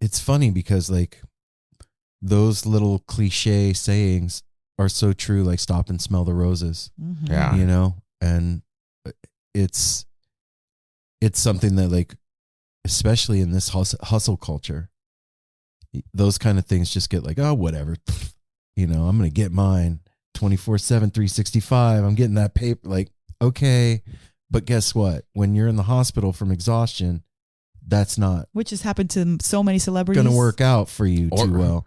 it's funny because like those little cliche sayings are so true, like stop and smell the roses. Mm-hmm. Yeah. You know, and it's something that like, especially in this hustle culture, those kind of things just get like, oh, whatever. You know, I'm going to get mine 24/7, 365. I'm getting that paper. Like, okay. But guess what? When you're in the hospital from exhaustion, that's not, which has happened to so many celebrities, going to work out for you too well.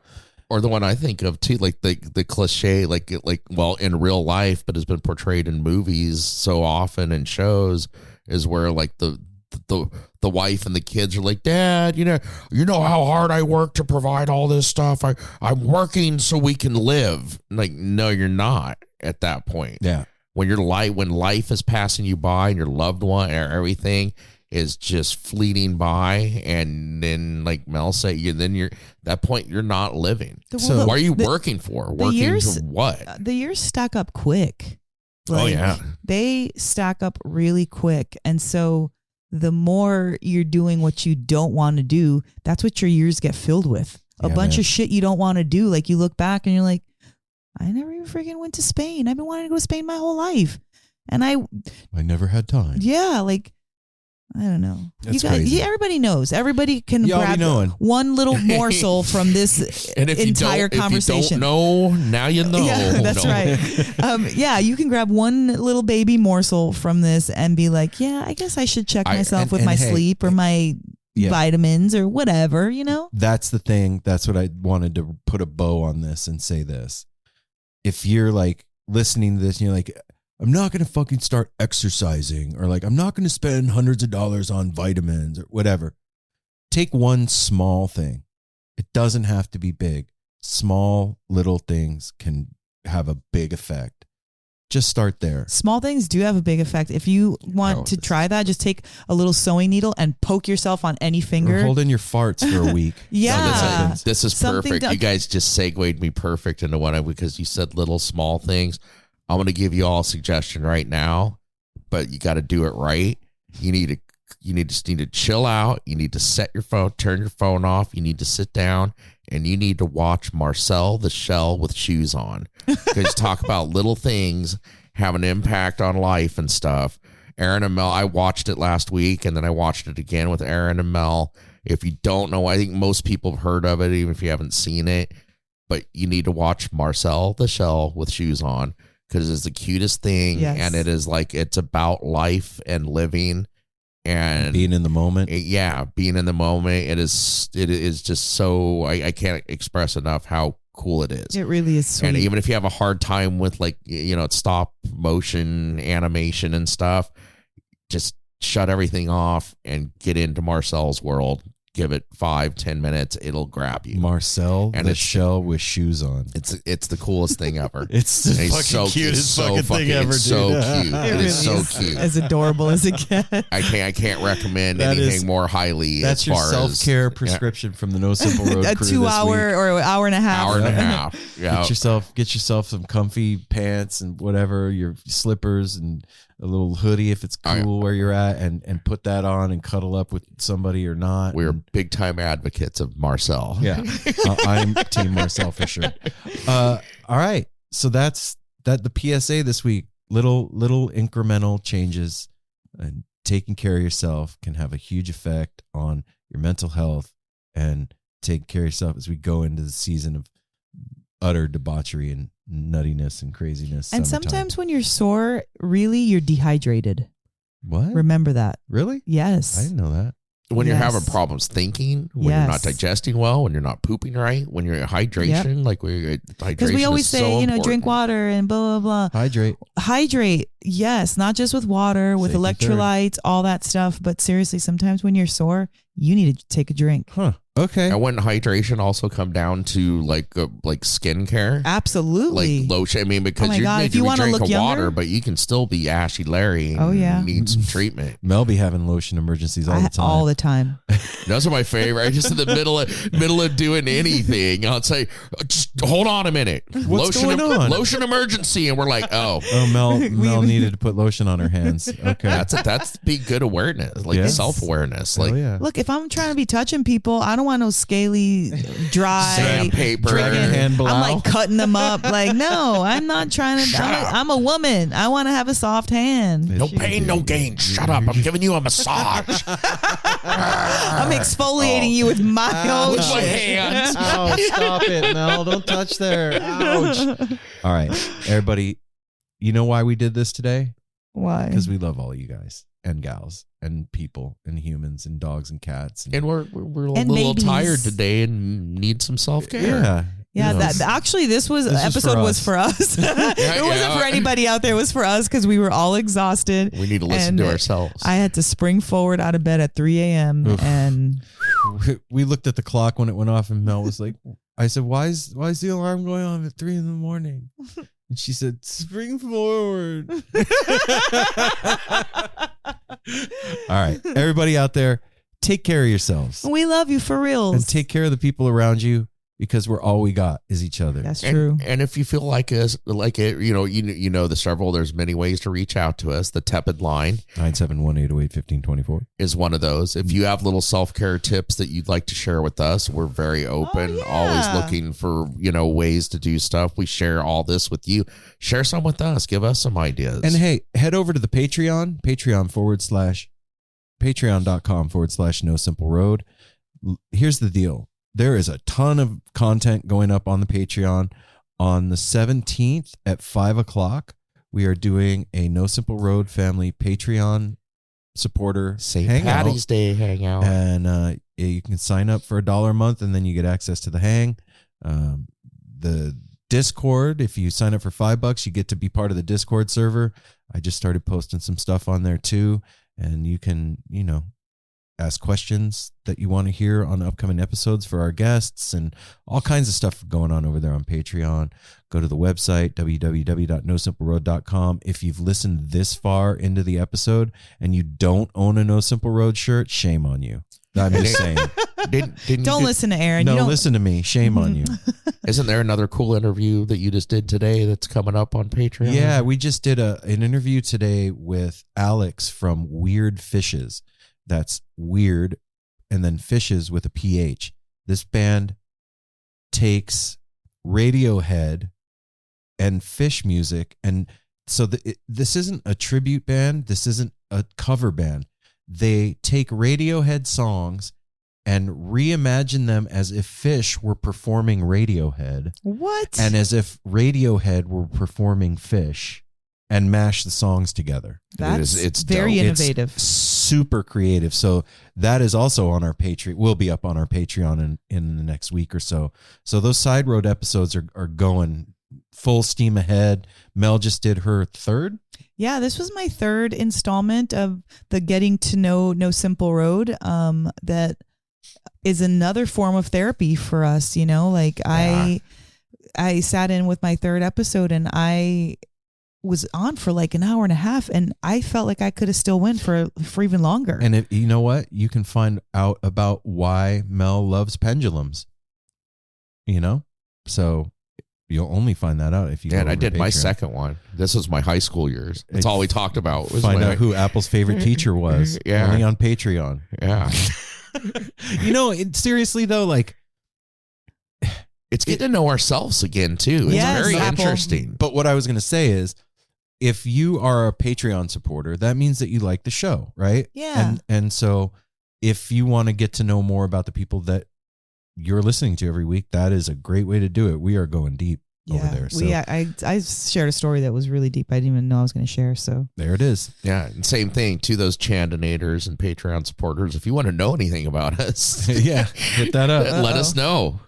Or the one I think of too, like the cliche, like well, in real life, but has been portrayed in movies so often and shows, is where like the wife and the kids are like, Dad, you know how hard I work to provide all this stuff. I'm working so we can live. Like, no, you're not at that point. Yeah. When when life is passing you by and your loved one or everything is just fleeting by, and then like Mel said, that point you're not living. So what are you working for? Working to what? The years stack up quick. Oh yeah, they stack up really quick, and so the more you're doing what you don't want to do, that's what your years get filled with. A bunch of shit you don't want to do. Like you look back and you're like, I never even freaking went to Spain. I've been wanting to go to Spain my whole life, and I never had time. Yeah, like. I don't know. That's crazy. Everybody knows. Everybody can grab one little morsel from this entire conversation. If you don't know, now you know. Yeah, that's right. Yeah, you can grab one little baby morsel from this and be like, yeah, I guess I should check myself with my sleep or my vitamins or whatever, you know? That's the thing. That's what I wanted to put a bow on this and say this. If you're like listening to this and you're like, I'm not going to fucking start exercising, or like, I'm not going to spend hundreds of dollars on vitamins or whatever. Take one small thing. It doesn't have to be big. Small little things can have a big effect. Just start there. Small things do have a big effect. If you want to try that, just take a little sewing needle and poke yourself on any finger. Or hold in your farts for a week. Yeah. No, this is perfect. You guys just segued me perfect into because you said little small things. I'm going to give you all a suggestion right now, but you got to do it right. You need to chill out. You need to set your phone, turn your phone off. You need to sit down, and you need to watch Marcel the Shell with shoes on. Because talk about little things have an impact on life and stuff. Aaron and Mel, I watched it last week, and then I watched it again with Aaron and Mel. If you don't know, I think most people have heard of it, even if you haven't seen it. But you need to watch Marcel the Shell with shoes on. Because it's the cutest thing, and it is like, it's about life and living and being in the moment. Being in the moment. It is just so, I can't express enough how cool it is. It really is sweet. And even if you have a hard time with like, stop motion animation and stuff, just shut everything off and get into Marcel's world. Give it 5-10 minutes, it'll grab you. Marcel and the Shell with shoes on. It's the coolest thing ever. It's the fucking cutest fucking thing ever, dude. It's so cute. It is so cute. As adorable as it gets. I can't recommend anything more highly. That's your self-care prescription from the No Simple Road a crew 2 hour or hour and a half. Hour and a half. Yeah. Get yourself some comfy pants and whatever, your slippers and a little hoodie if it's cool where you're at, and put that on and cuddle up with somebody or not. We're big time advocates of Marcel. Yeah. I'm Team Marcel for sure. All right. So that's the PSA this week. Little incremental changes and taking care of yourself can have a huge effect on your mental health, and taking care of yourself as we go into the season of utter debauchery and nuttiness and craziness. And sometimes when you're sore, really, you're dehydrated. What? Remember that. Really? Yes. I didn't know that. When you're having problems thinking, when you're not digesting well, when you're not pooping right, when you're hydration, because we always say, drink water and blah, blah, blah. Hydrate. Yes. Not just with water, with electrolytes, all that stuff. But seriously, sometimes when you're sore, you need to take a drink. Huh. Okay. And wouldn't hydration also come down to like skincare? Absolutely. Like lotion. I mean, because Oh my you God, need if to you be wanna drinking look younger- water, but you can still be ashy Larry and Oh, yeah. need some treatment. Mel be having lotion emergencies all the time. All the time. Those are my favorite. Just in the middle of doing anything, I'll say, just hold on a minute. What's going on? Lotion emergency. And we're like, oh. Oh, Mel needed to put lotion on her hands. Okay. That's be good awareness, like Yes. self-awareness. Oh, Like, yeah. Look, if I'm trying to be touching people, I don't want no scaly, dry Sandpaper. friggin- Hand blow. I'm like cutting them up. Like, no, I'm not trying to. I'm a woman. I want to have a soft hand. no pain, no gain. Shut up. I'm giving you a massage. I'm exfoliating you with my own With my shit. hands. Ouch, stop it, Mel. Don't touch there. Ouch. All right, everybody, you know why we did this today? Why? Because we love all you guys and gals and people and humans and dogs and cats. And we're a And little babies. tired today and need some self-care. yeah. Yeah, You know, that actually this was episode for was us. for us. It wasn't for anybody out there. It was for us because we were all exhausted. We need to listen And to ourselves. I had to spring forward out of bed at 3 a.m. Oof. and we looked at the clock when it went off, and Mel was like, I said, why is the alarm going on at 3 a.m? And she said, spring forward. All right, everybody out there, take care of yourselves we love you for real. and take care of the people around you, because we're all we got is each other. That's true. And if you feel like us, like it, you know the several. There's many ways to reach out to us. The Tepid line 971-808-1524 is one of those. If you have little self-care tips that you'd like to share with us, we're very open. yeah. Always looking for ways to do stuff. We share all this with you. Share some with us. Give us some ideas. And hey, head over to the patreon.com/no simple road. Here's the deal. There is a ton of content going up on the Patreon. On the 17th at 5:00, we are doing a No Simple Road family Patreon supporter St. hangout. Patty's Day hangout. And you can sign up for $1 a month, and then you get access to the hang. The Discord, if you sign up for $5, you get to be part of the Discord server. I just started posting some stuff on there too, and you can, ask questions that you want to hear on upcoming episodes for our guests, and all kinds of stuff going on over there on Patreon. Go to the website, www.nosimpleroad.com. If you've listened this far into the episode and you don't own a No Simple Road shirt, shame on you. I'm just saying. Don't listen to Aaron. No, listen to me. Shame on you. Isn't there another cool interview that you just did today that's coming up on Patreon? Yeah, we just did an interview today with Alex from Weird Fishes. That's weird, and then fishes with a PH. This band takes Radiohead and Fish music, and so this isn't a tribute band. This isn't a cover band. They take Radiohead songs and reimagine them as if Fish were performing Radiohead. What? And as if Radiohead were performing Fish, and mash the songs together. It's very dope. innovative. It's super creative. So that is also on our Patreon. Will be up on our Patreon in the next week or so. So those Side Road episodes are going full steam ahead. Mel just did her third. Yeah, this was my third installment of the Getting to Know No Simple Road. That is another form of therapy for us. I sat in with my third episode, and I was on for like an hour and a half, and I felt like I could have still went for even longer. And if you know what, you can find out about why Mel loves pendulums. So you'll only find that out if you. Yeah, go and I over did to my Patreon. second one. This was my high school years. That's all we talked about. Was Find when out who Apple's favorite teacher was. Yeah. Only on Patreon. Yeah. Seriously though, like. It's getting to know ourselves again too. It's Yes, very Apple. interesting. But what I was going to say is, if you are a Patreon supporter, that means that you like the show, right? Yeah. And so if you want to get to know more about the people that you're listening to every week, that is a great way to do it. We are going deep over there. So I shared a story that was really deep. I didn't even know I was going to share. So there it is. Yeah, and same thing to those Chandonators and Patreon supporters. If you want to know anything about us, Yeah, hit that up. let us know.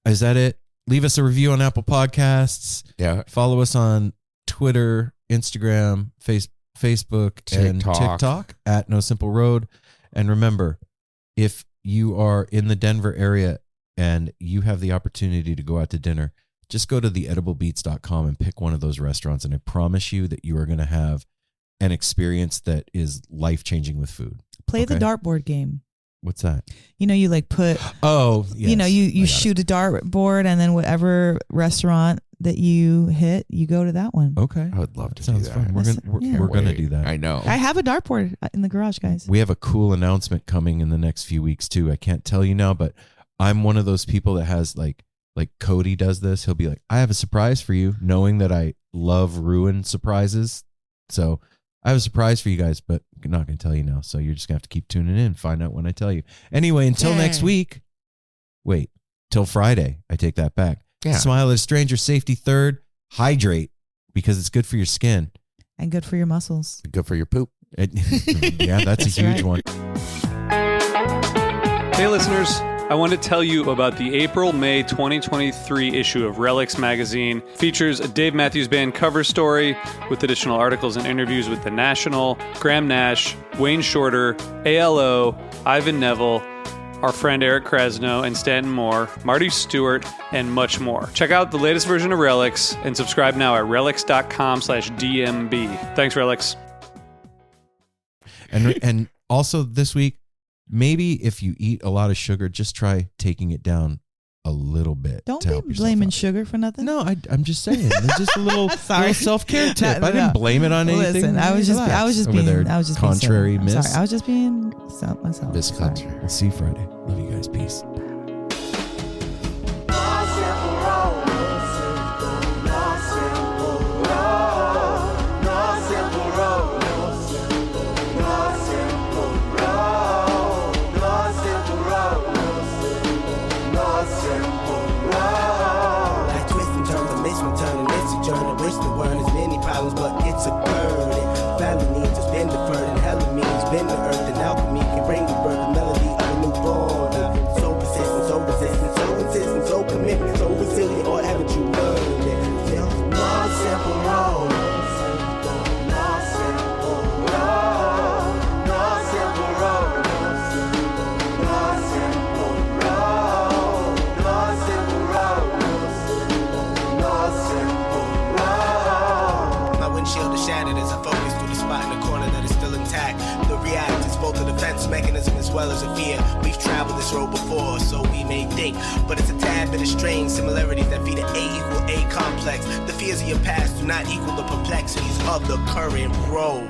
Is that it? Leave us a review on Apple Podcasts. Yeah. Follow us on Twitter, Instagram, Facebook, and TikTok. TikTok at No Simple Road. And remember, if you are in the Denver area and you have the opportunity to go out to dinner, just go to theediblebeats.com and pick one of those restaurants. And I promise you that you are going to have an experience that is life-changing with food. Play the dartboard game. What's that? You know, you like put, yes. you know, you shoot a dartboard, and then whatever restaurant that you hit, you go to that one. Okay. I would love to Sounds do fun. that. We're going to do that. I know. I have a dartboard in the garage, guys. We have a cool announcement coming in the next few weeks too. I can't tell you now, but I'm one of those people that has like Cody does this. He'll be like, I have a surprise for you, knowing that I love ruin surprises. So I have a surprise for you guys, but I'm not going to tell you now. So you're just going to have to keep tuning in, find out when I tell you. Anyway, until next week, till Friday, I take that back. Yeah. Smile at a stranger, safety third, hydrate because it's good for your skin. And good for your muscles. Good for your poop. Yeah, that's a huge one. Hey, listeners. I want to tell you about the April-May 2023 issue of Relics magazine. Features a Dave Matthews Band cover story with additional articles and interviews with The National, Graham Nash, Wayne Shorter, ALO, Ivan Neville, our friend Eric Krasno and Stanton Moore, Marty Stewart, and much more. Check out the latest version of Relics and subscribe now at relics.com/DMB. Thanks, Relics. And also this week, maybe if you eat a lot of sugar, just try taking it down a little bit. Don't to help be yourself blaming out. sugar for nothing. No, I'm just saying. It's just a little, Sorry. little self-care tip. I didn't No. blame it on anything. Listen, I was just being contrary silly. miss. I'm sorry. I was just being myself. Miss Sorry. country. We'll see you Friday. Love you guys. Peace. But it's a burden. Felony just been deferred, and hella means been the earth, and alchemy can bring the birth, the melody of a newborn. So persistent, so resistant, so insistent, so commitment, so resilient, or haven't you learned it? Still, one simple road. Mechanism as well as a fear. We've traveled this road before, so we may think, but it's a tad bit of strange similarities that feed an A = A complex. The fears of your past do not equal the perplexities of the current road.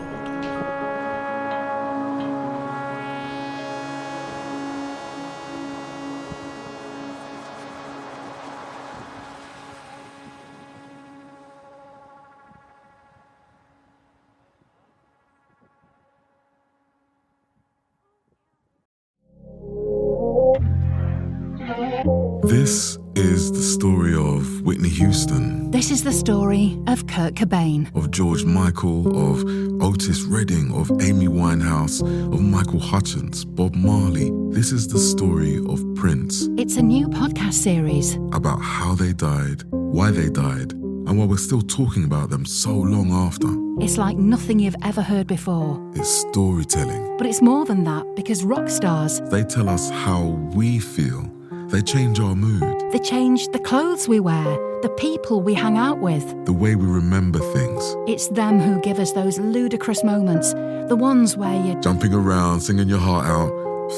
This is the story of Whitney Houston. This is the story of Kurt Cobain. Of George Michael, of Otis Redding, of Amy Winehouse, of Michael Hutchence, Bob Marley. This is the story of Prince. It's a new podcast series about how they died, why they died, and why we're still talking about them so long after. It's like nothing you've ever heard before. It's storytelling. But it's more than that, because rock stars, they tell us how we feel. They change our mood. They change the clothes we wear, the people we hang out with. The way we remember things. It's them who give us those ludicrous moments, the ones where you're jumping around, singing your heart out,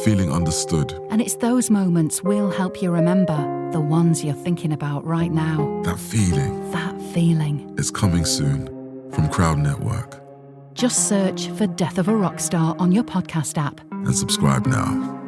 feeling understood. And it's those moments we'll help you remember, the ones you're thinking about right now. That feeling. That feeling. It's coming soon from Crowd Network. Just search for Death of a Rock Star on your podcast app. And subscribe now.